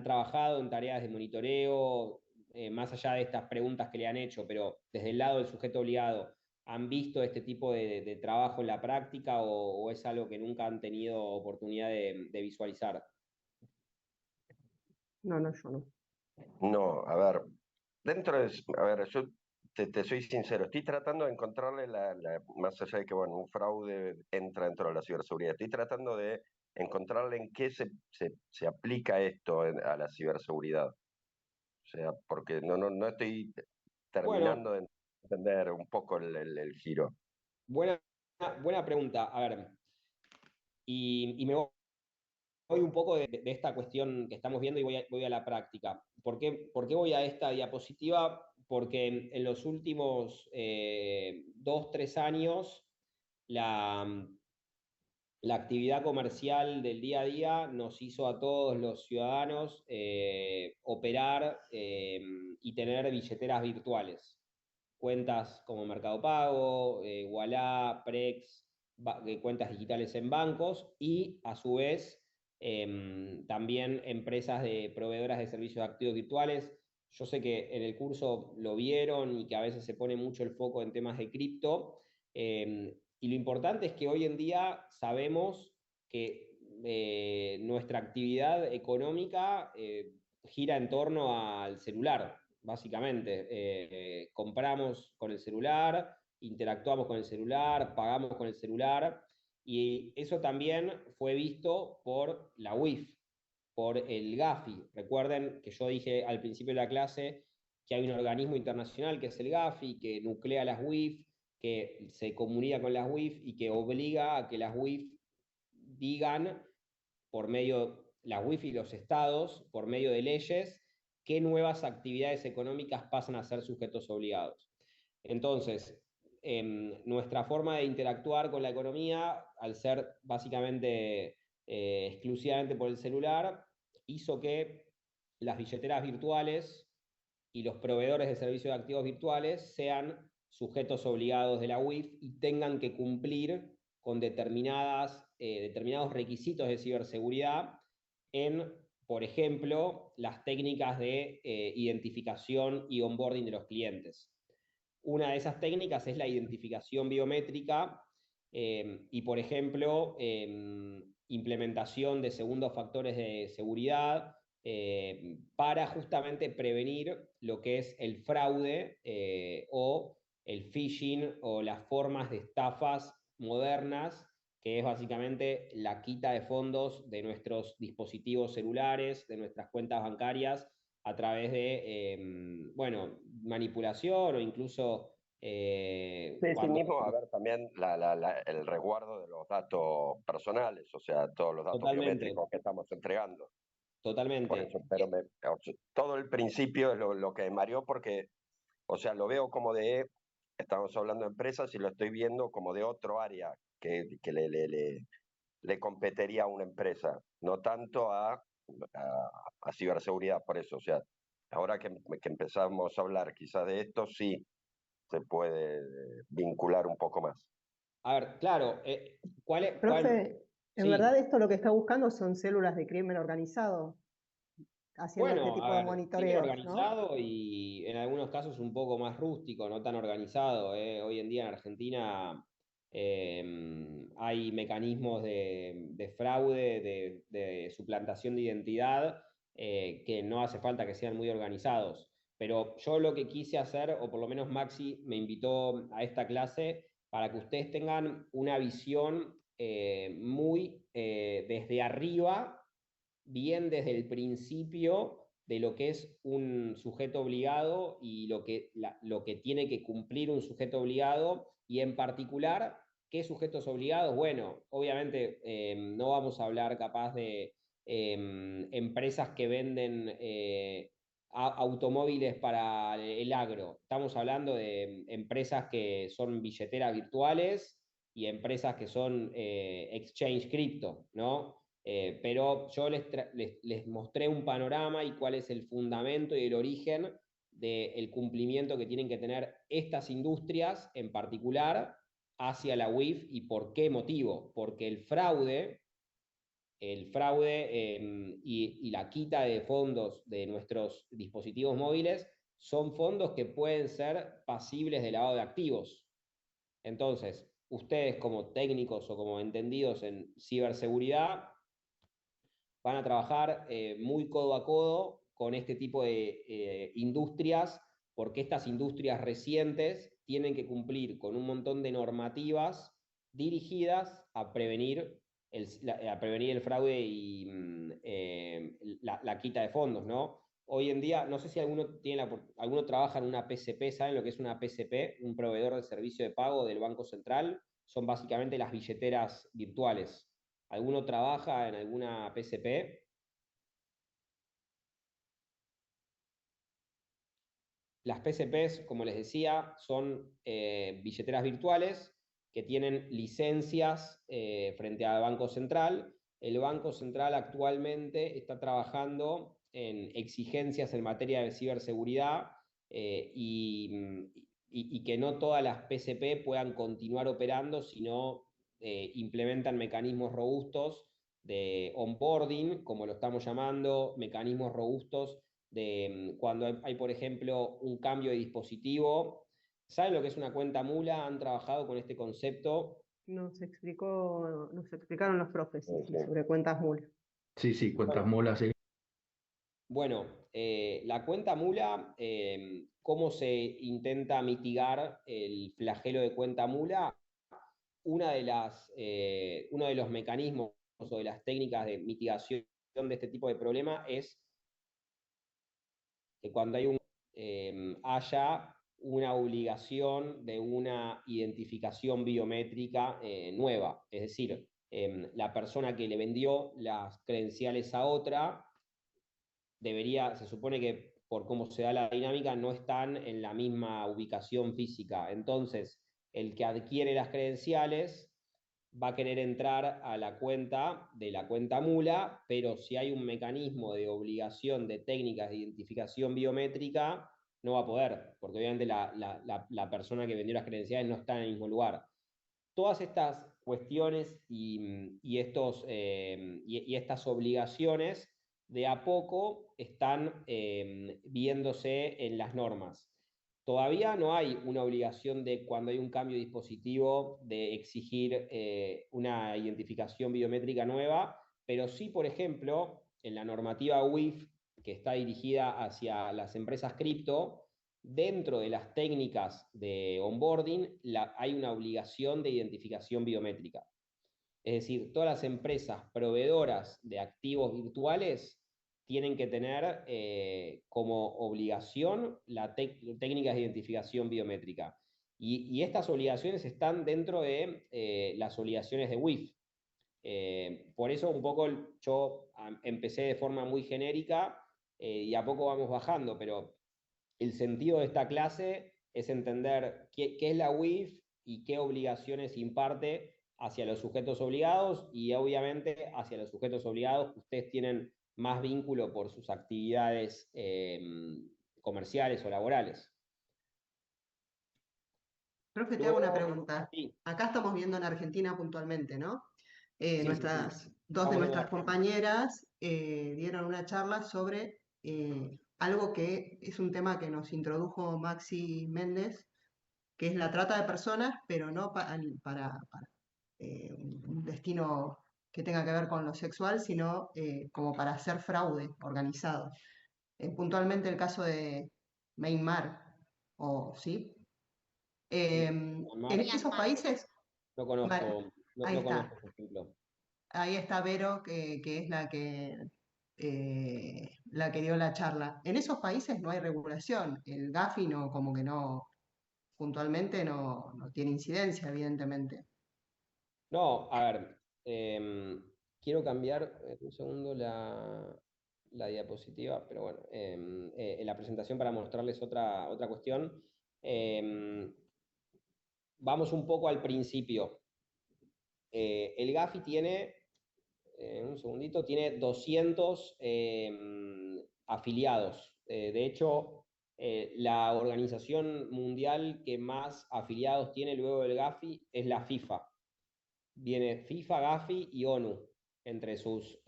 trabajado en tareas de monitoreo, más allá de estas preguntas que le han hecho, pero desde el lado del sujeto obligado, han visto este tipo de trabajo en la práctica o es algo que nunca han tenido oportunidad de visualizar? No, yo no. No, a ver, yo te soy sincero, estoy tratando de encontrarle más allá de que, bueno, un fraude entra dentro de la ciberseguridad, estoy tratando de encontrarle en qué se aplica esto a la ciberseguridad. O sea, porque no estoy terminando de entender un poco el giro. Buena pregunta. A ver, y me voy un poco de esta cuestión que estamos viendo y voy a la práctica. ¿Por qué voy a esta diapositiva? Porque en los últimos 2-3 años la actividad comercial del día a día nos hizo a todos los ciudadanos operar y tener billeteras virtuales. Cuentas como Mercado Pago, Ualá, Prex, cuentas digitales en bancos y a su vez también empresas de proveedoras de servicios de activos virtuales. Yo sé que en el curso lo vieron y que a veces se pone mucho el foco en temas de cripto. Y lo importante es que hoy en día sabemos que nuestra actividad económica gira en torno al celular. básicamente. Compramos con el celular, interactuamos con el celular, pagamos con el celular, y eso también fue visto por la UIF, por el GAFI. Recuerden que yo dije al principio de la clase que hay un organismo internacional que es el GAFI, que nuclea las UIF, que se comunica con las UIF y que obliga a que las UIF digan por medio, las UIF y los estados, por medio de leyes, qué nuevas actividades económicas pasan a ser sujetos obligados. Entonces, nuestra forma de interactuar con la economía, al ser básicamente exclusivamente por el celular, hizo que las billeteras virtuales y los proveedores de servicios de activos virtuales sean sujetos obligados de la UIF y tengan que cumplir con determinados requisitos de ciberseguridad en, por ejemplo, las técnicas de identificación y onboarding de los clientes. Una de esas técnicas es la identificación biométrica y, por ejemplo, implementación de segundos factores de seguridad para justamente prevenir lo que es el fraude o el phishing o las formas de estafas modernas, que es básicamente la quita de fondos de nuestros dispositivos celulares, de nuestras cuentas bancarias, a través de, bueno, manipulación o incluso... Sí, sí mismo, a ver, también el resguardo de los datos personales, o sea, todos los datos biométricos que estamos entregando. Totalmente. Por eso, pero todo el principio es lo que me mareó porque, o sea, lo veo como estamos hablando de empresas y lo estoy viendo como de otro área que le competiría a una empresa, no tanto a ciberseguridad, por eso, o sea, ahora que empezamos a hablar quizás de esto, sí se puede vincular un poco más. A ver, claro, ¿cuál es? Profe, en Sí. verdad esto lo que está buscando son células de crimen organizado, haciendo este Bueno, tipo a de ver, crimen monitoreo, ¿no? organizado y en algunos casos un poco más rústico, no tan organizado. Hoy en día en Argentina hay mecanismos de fraude, de suplantación de identidad, que no hace falta que sean muy organizados. Pero yo lo que quise hacer, o por lo menos Maxi me invitó a esta clase, para que ustedes tengan una visión muy desde arriba, bien desde el principio de lo que es un sujeto obligado y lo que tiene que cumplir un sujeto obligado, y en particular, ¿qué sujetos obligados? Bueno, obviamente no vamos a hablar capaz de empresas que venden automóviles para el agro. Estamos hablando de empresas que son billeteras virtuales y empresas que son exchange cripto, ¿no? Pero yo les mostré un panorama y cuál es el fundamento y el origen del cumplimiento que tienen que tener estas industrias en particular hacia la UIF. ¿Y por qué motivo? Porque el fraude y la quita de fondos de nuestros dispositivos móviles son fondos que pueden ser pasibles de lavado de activos. Entonces, ustedes como técnicos o como entendidos en ciberseguridad van a trabajar muy codo a codo con este tipo de industrias, porque estas industrias recientes tienen que cumplir con un montón de normativas dirigidas a prevenir el fraude y la quita de fondos, ¿no? Hoy en día, no sé si alguno trabaja en una PCP, ¿saben lo que es una PCP? Un proveedor de servicio de pago del Banco Central. Son básicamente las billeteras virtuales. ¿Alguno trabaja en alguna PCP? Las PCPs, como les decía, son billeteras virtuales que tienen licencias frente al Banco Central. El Banco Central actualmente está trabajando en exigencias en materia de ciberseguridad y que no todas las PCP puedan continuar operando, sino implementan mecanismos robustos de onboarding, como lo estamos llamando, mecanismos robustos de cuando hay, por ejemplo, un cambio de dispositivo. ¿Saben lo que es una cuenta mula? ¿Han trabajado con este concepto? Nos explicaron los profes sobre cuentas mula. Sí, cuentas mulas, sí. Bueno, la cuenta mula, ¿cómo se intenta mitigar el flagelo de cuenta mula? Uno de los mecanismos o de las técnicas de mitigación de este tipo de problema es que cuando haya una obligación de una identificación biométrica nueva. Es decir, la persona que le vendió las credenciales a otra se supone que por cómo se da la dinámica, no están en la misma ubicación física. Entonces, el que adquiere las credenciales va a querer entrar a la cuenta de la cuenta mula, pero si hay un mecanismo de obligación de técnicas de identificación biométrica, no va a poder, porque obviamente la persona que vendió las credenciales no está en el mismo lugar. Todas estas cuestiones y estas obligaciones de a poco están viéndose en las normas. Todavía no hay una obligación de cuando hay un cambio de dispositivo de exigir una identificación biométrica nueva, pero sí, por ejemplo, en la normativa UIF, que está dirigida hacia las empresas cripto, dentro de las técnicas de onboarding hay una obligación de identificación biométrica. Es decir, todas las empresas proveedoras de activos virtuales tienen que tener como obligación la técnica de identificación biométrica. Y estas obligaciones están dentro de las obligaciones de WIF. Por eso un poco yo empecé de forma muy genérica y a poco vamos bajando, pero el sentido de esta clase es entender qué es la UIF y qué obligaciones imparte hacia los sujetos obligados, y obviamente hacia los sujetos obligados ustedes tienen más vínculo por sus actividades comerciales o laborales. Profe, te hago una pregunta. Sí. Acá estamos viendo en Argentina puntualmente, ¿no? Dos de nuestras compañeras dieron una charla sobre algo que es un tema que nos introdujo Maxi Méndez, que es la trata de personas, pero no para un destino que tenga que ver con lo sexual, sino como para hacer fraude organizado. Puntualmente el caso de Myanmar, ¿sí? En esos países... No conozco, no conozco ese ejemplo. Ahí está Vero, que es la que dio la charla. En esos países no hay regulación. El GAFI no, como que no, puntualmente no tiene incidencia, evidentemente. No, a ver, quiero cambiar un segundo la diapositiva, pero bueno, en la presentación para mostrarles otra cuestión. Vamos un poco al principio. El GAFI tiene, un segundito, tiene 200 afiliados. De hecho, la organización mundial que más afiliados tiene luego del GAFI es la FIFA. Viene FIFA, GAFI y ONU entre sus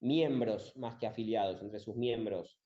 miembros, más que afiliados, entre sus miembros.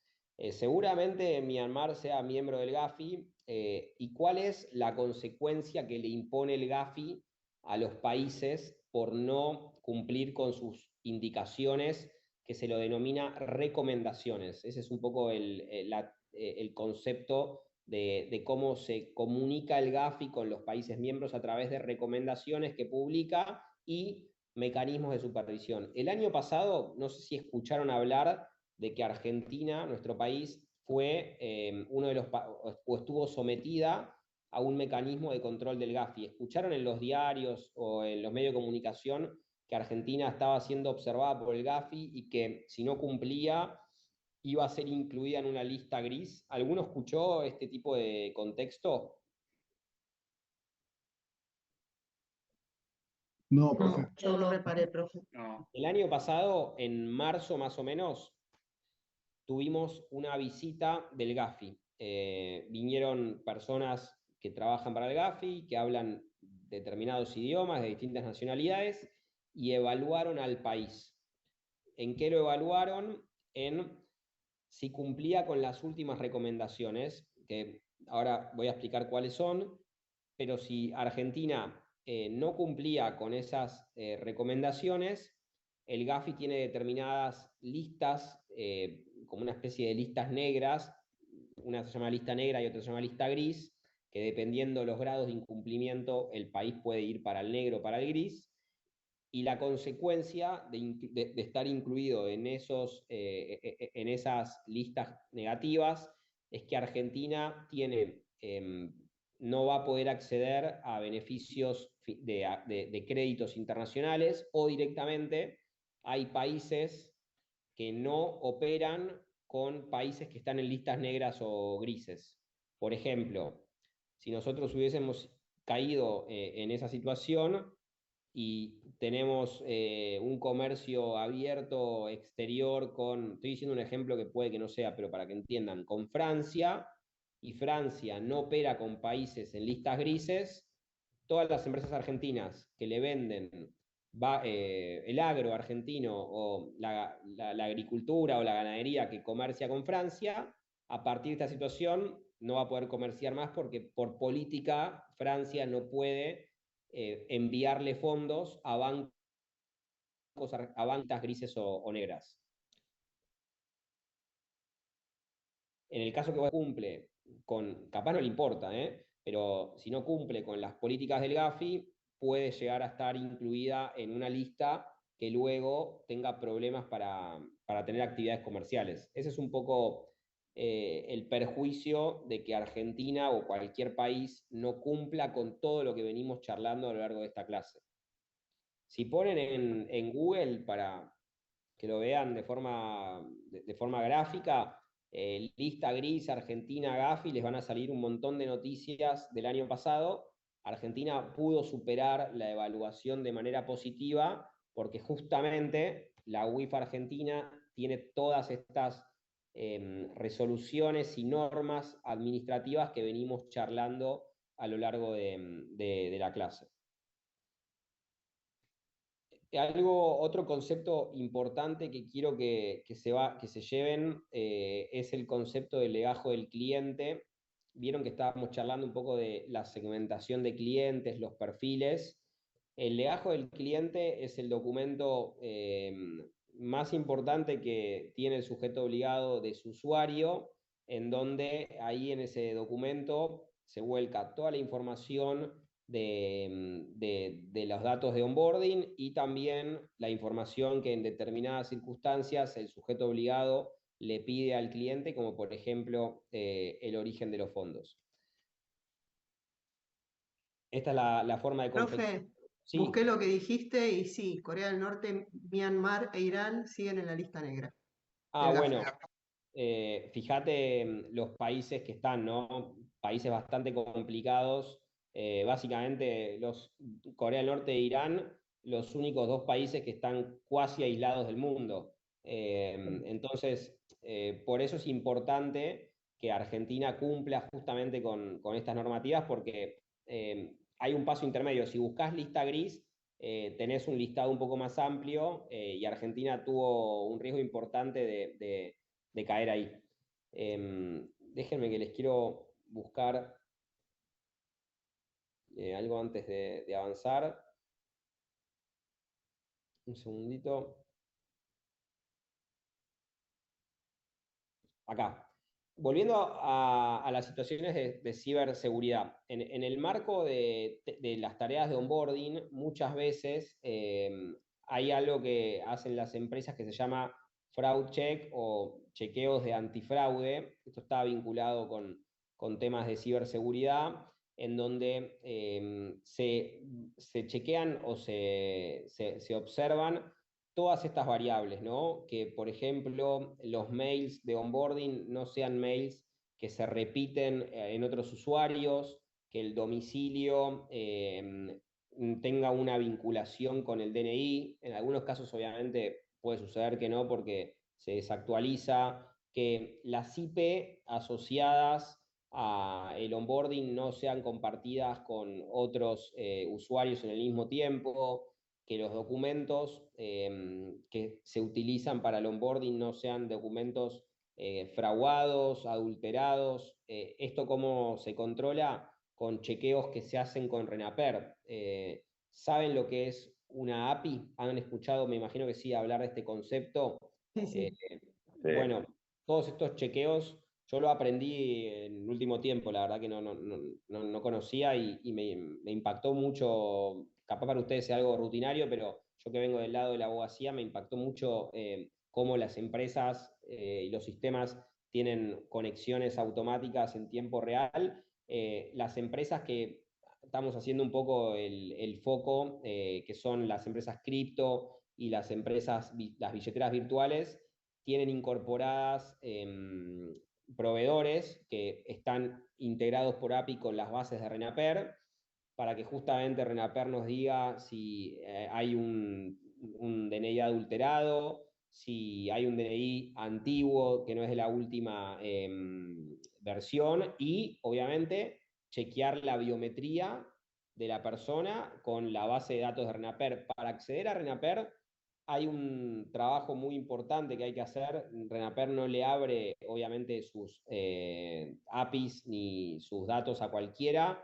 Seguramente Myanmar sea miembro del GAFI. ¿Y cuál es la consecuencia que le impone el GAFI a los países por no cumplir con sus indicaciones, que se lo denomina recomendaciones? Ese es un poco el concepto de cómo se comunica el GAFI con los países miembros a través de recomendaciones que publica y mecanismos de supervisión. El año pasado, no sé si escucharon hablar de que Argentina, nuestro país, fue o estuvo sometida a un mecanismo de control del GAFI. ¿Escucharon en los diarios o en los medios de comunicación que Argentina estaba siendo observada por el GAFI y que si no cumplía iba a ser incluida en una lista gris? ¿Alguno escuchó este tipo de contexto? No, profe. Yo no reparé, profe. No. El año pasado, en marzo más o menos, tuvimos una visita del GAFI. Vinieron personas que trabajan para el GAFI, que hablan determinados idiomas de distintas nacionalidades, y evaluaron al país. ¿En qué lo evaluaron? En si cumplía con las últimas recomendaciones, que ahora voy a explicar cuáles son, pero si Argentina no cumplía con esas recomendaciones, el GAFI tiene determinadas listas como una especie de listas negras, una se llama lista negra y otra se llama lista gris, que dependiendo de los grados de incumplimiento, el país puede ir para el negro o para el gris, y la consecuencia de estar incluido en esas listas negativas es que Argentina no va a poder acceder a beneficios de créditos internacionales, o directamente hay países que no operan con países que están en listas negras o grises. Por ejemplo, si nosotros hubiésemos caído en esa situación y tenemos un comercio abierto exterior estoy diciendo un ejemplo que puede que no sea, pero para que entiendan, con Francia, y Francia no opera con países en listas grises, todas las empresas argentinas que le venden el agro argentino o la agricultura o la ganadería que comercia con Francia, a partir de esta situación no va a poder comerciar más porque por política Francia no puede enviarle fondos a bancas grises o negras. En el caso que cumple capaz no le importa, pero si no cumple con las políticas del Gafi, puede llegar a estar incluida en una lista que luego tenga problemas para tener actividades comerciales. Ese es un poco el perjuicio de que Argentina o cualquier país no cumpla con todo lo que venimos charlando a lo largo de esta clase. Si ponen en Google, para que lo vean de forma gráfica, lista gris Argentina Gafi, les van a salir un montón de noticias del año pasado. Argentina pudo superar la evaluación de manera positiva porque justamente la UIF Argentina tiene todas estas resoluciones y normas administrativas que venimos charlando a lo largo de la clase. Otro concepto importante que quiero que se lleven es el concepto del legajo del cliente. Vieron que estábamos charlando un poco de la segmentación de clientes, los perfiles. El legajo del cliente es el documento más importante que tiene el sujeto obligado de su usuario, en donde ahí en ese documento se vuelca toda la información de los datos de onboarding y también la información que en determinadas circunstancias el sujeto obligado le pide al cliente, como por ejemplo el origen de los fondos. Esta es la forma de confeccionar. Profe, busqué lo que dijiste y sí, Corea del Norte, Myanmar e Irán siguen en la lista negra. Bueno, fíjate los países que están, ¿no? Países bastante complicados. Básicamente, Corea del Norte e Irán, los únicos dos países que están cuasi aislados del mundo. Entonces, por eso es importante que Argentina cumpla justamente con estas normativas, porque hay un paso intermedio. Si buscas lista gris, tenés un listado un poco más amplio y Argentina tuvo un riesgo importante de caer ahí. Déjenme que les quiero buscar algo antes de avanzar. Un segundito. Acá. Volviendo a las situaciones de ciberseguridad. En el marco de las tareas de onboarding, muchas veces hay algo que hacen las empresas que se llama fraud check o chequeos de antifraude. Esto está vinculado con temas de ciberseguridad, en donde se chequean o se observan todas estas variables, ¿no? Que, por ejemplo, los mails de onboarding no sean mails que se repiten en otros usuarios, que el domicilio tenga una vinculación con el DNI. En algunos casos, obviamente, puede suceder que no, porque se desactualiza, que las IP asociadas a el onboarding no sean compartidas con otros usuarios en el mismo tiempo, que los documentos que se utilizan para el onboarding no sean documentos fraguados, adulterados. ¿Esto cómo se controla? Con chequeos que se hacen con RENAPER. ¿Saben lo que es una API? ¿Han escuchado, me imagino que sí, hablar de este concepto? Sí, sí. Bueno, todos estos chequeos, yo lo aprendí en el último tiempo, la verdad que no conocía y me impactó mucho, capaz para ustedes sea algo rutinario, pero yo que vengo del lado de la abogacía, me impactó mucho cómo las empresas y los sistemas tienen conexiones automáticas en tiempo real. Las empresas que estamos haciendo un poco el foco, que son las empresas cripto y las empresas, las billeteras virtuales, tienen incorporadas proveedores que están integrados por API con las bases de RENAPER, para que justamente RENAPER nos diga si hay un DNI adulterado, si hay un DNI antiguo que no es de la última versión, y obviamente chequear la biometría de la persona con la base de datos de RENAPER. Para acceder a RENAPER hay un trabajo muy importante que hay que hacer. RENAPER no le abre, obviamente, sus APIs ni sus datos a cualquiera.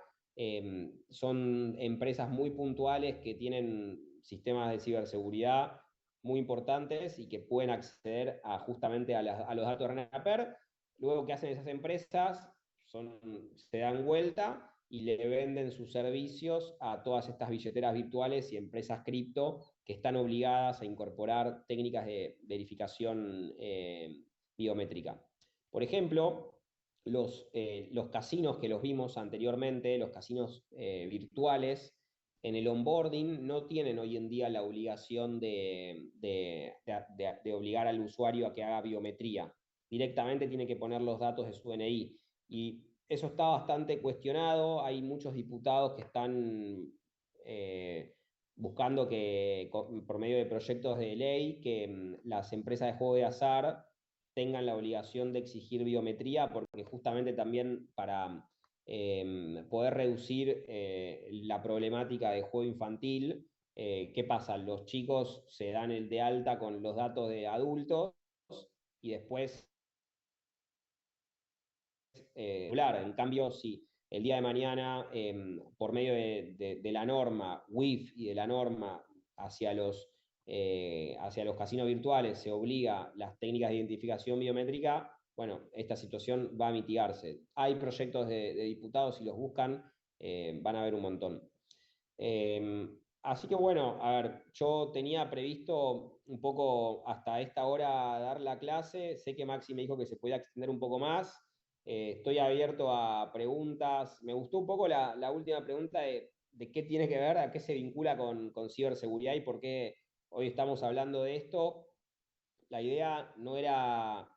Son empresas muy puntuales que tienen sistemas de ciberseguridad muy importantes y que pueden acceder justamente a los datos de RENAPER. Luego, ¿qué hacen esas empresas? Se dan vuelta y le venden sus servicios a todas estas billeteras virtuales y empresas cripto que están obligadas a incorporar técnicas de verificación biométrica. Por ejemplo, los casinos que los vimos anteriormente, los casinos virtuales, en el onboarding no tienen hoy en día la obligación de obligar al usuario a que haga biometría. Directamente tiene que poner los datos de su DNI. Y eso está bastante cuestionado. Hay muchos diputados que están buscando que, por medio de proyectos de ley, que las empresas de juego de azar tengan la obligación de exigir biometría, porque justamente también para poder reducir la problemática de juego infantil, ¿qué pasa? Los chicos se dan el de alta con los datos de adultos y después en cambio, si el día de mañana, por medio de la norma WIF y de la norma hacia los casinos virtuales se obliga las técnicas de identificación biométrica, bueno, esta situación va a mitigarse. Hay proyectos de diputados, si los buscan, van a haber un montón. Así que bueno, a ver, yo tenía previsto un poco hasta esta hora dar la clase. Sé que Maxi me dijo que se podía extender un poco más. Estoy abierto a preguntas. Me gustó un poco la última pregunta de qué tiene que ver, a qué se vincula con ciberseguridad y por qué hoy estamos hablando de esto. La idea no era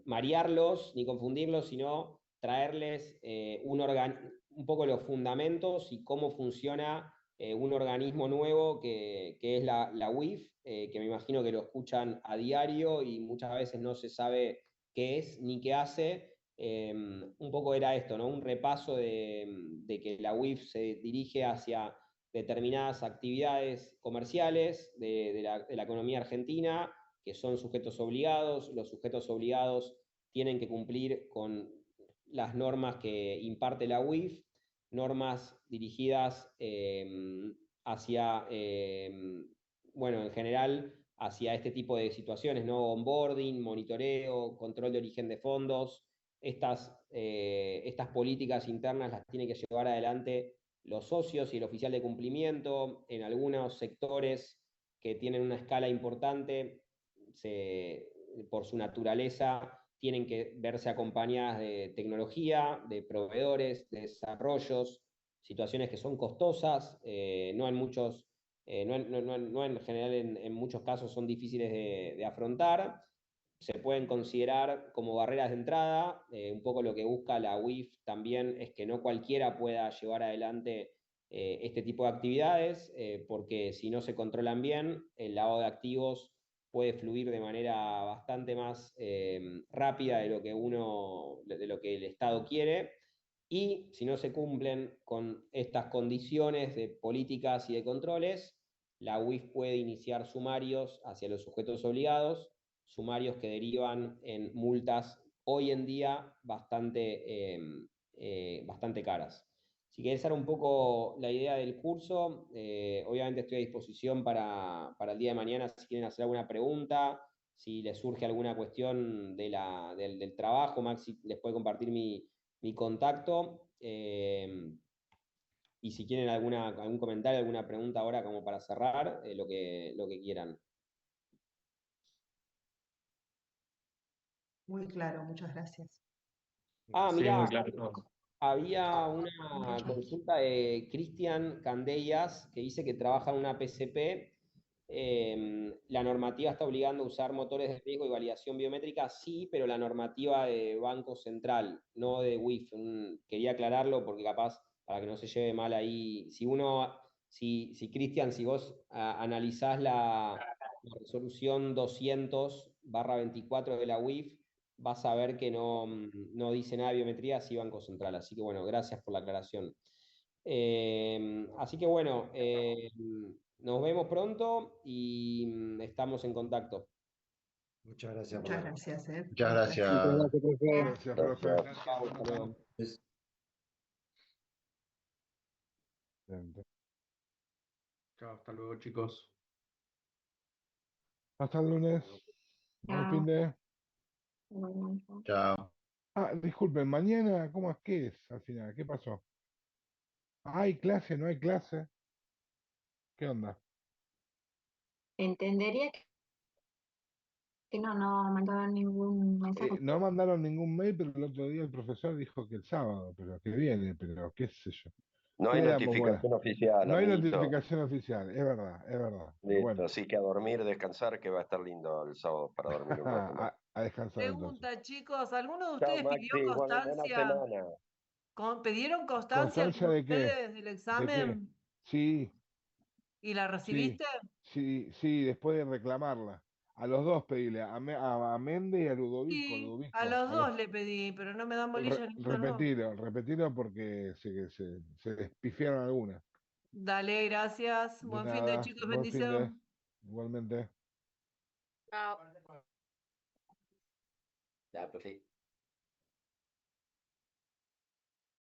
marearlos ni confundirlos, sino traerles un poco los fundamentos y cómo funciona un organismo nuevo que es la UIF, que me imagino que lo escuchan a diario y muchas veces no se sabe qué es ni qué hace. Un poco era esto, ¿no? Un repaso de que la UIF se dirige hacia determinadas actividades comerciales de la economía argentina, que son sujetos obligados. Los sujetos obligados tienen que cumplir con las normas que imparte la UIF, normas dirigidas hacia, bueno, en general, hacia este tipo de situaciones, ¿no? Onboarding, monitoreo, control de origen de fondos. Estas políticas internas las tiene que llevar adelante los socios y el oficial de cumplimiento. En algunos sectores que tienen una escala importante, por su naturaleza, tienen que verse acompañadas de tecnología, de proveedores, de desarrollos, situaciones que son costosas, no en general en muchos casos son difíciles de afrontar. Se pueden considerar como barreras de entrada. Un poco lo que busca la UIF también es que no cualquiera pueda llevar adelante este tipo de actividades, porque si no se controlan bien, el lavado de activos puede fluir de manera bastante más rápida de lo que el Estado quiere. Y si no se cumplen con estas condiciones de políticas y de controles, la UIF puede iniciar sumarios hacia los sujetos obligados, sumarios que derivan en multas hoy en día bastante caras. Si querés dar un poco la idea del curso, obviamente estoy a disposición para el día de mañana si quieren hacer alguna pregunta, si les surge alguna cuestión del trabajo, Maxi les puede compartir mi contacto. Y si quieren algún comentario, alguna pregunta ahora como para cerrar, lo que quieran. Muy claro, muchas gracias. Ah, Sí, mirá, muy claro todo. había una consulta de Cristian Candellas que dice que trabaja en una PCP. La normativa está obligando a usar motores de riesgo y validación biométrica, sí, pero la normativa de Banco Central, no de WIF. Quería aclararlo porque capaz, para que no se lleve mal ahí, si Cristian, si vos analizás la resolución 200/24 de la WIF, vas a ver que no dice nada de biometría, sí Banco Central. Así que bueno, gracias por la aclaración. Así que bueno, nos vemos pronto y estamos en contacto. Muchas gracias. Muchas gracias, Muchas gracias. Muchas gracias, profe. Gracias, profe. Chao, hasta luego. Excelente. Chao, hasta luego, chicos. Hasta el lunes. Buen fin de. Chao. Ah, disculpen, mañana, ¿cómo es que es al final? ¿Qué pasó? ¿Hay clase? ¿No hay clase? ¿Qué onda? Entendería que no mandaron ningún mensaje. No mandaron ningún mail, pero el otro día el profesor dijo que el sábado, pero que viene, pero qué sé yo. No hay Quedamos, bueno. notificación oficial, No hay amiguito. notificación oficial, es verdad, es verdad. Pero Listo, bueno, así que a dormir, descansar, que va a estar lindo el sábado para dormir un rato más. a descansar entonces. Pregunta, chicos, ¿alguno de Chao, ustedes pidió Maxi. Buena constancia? semana. ¿Pidieron constancia ¿Constancia alguno de de qué? ustedes del ¿De qué? examen? Sí, ¿Y la sí, recibiste? sí, después de reclamarla. A los dos pedíle, a Mende y a Ludovico, Sí, a Ludovico, los a dos los- le pedí, pero no me dan bolilla ninguno de los dos. repetilo porque se despifiaron algunas. Dale, gracias. De Buen fin de nada, chicos, buen fin de, bendición. igualmente. Chao. Ya, profe.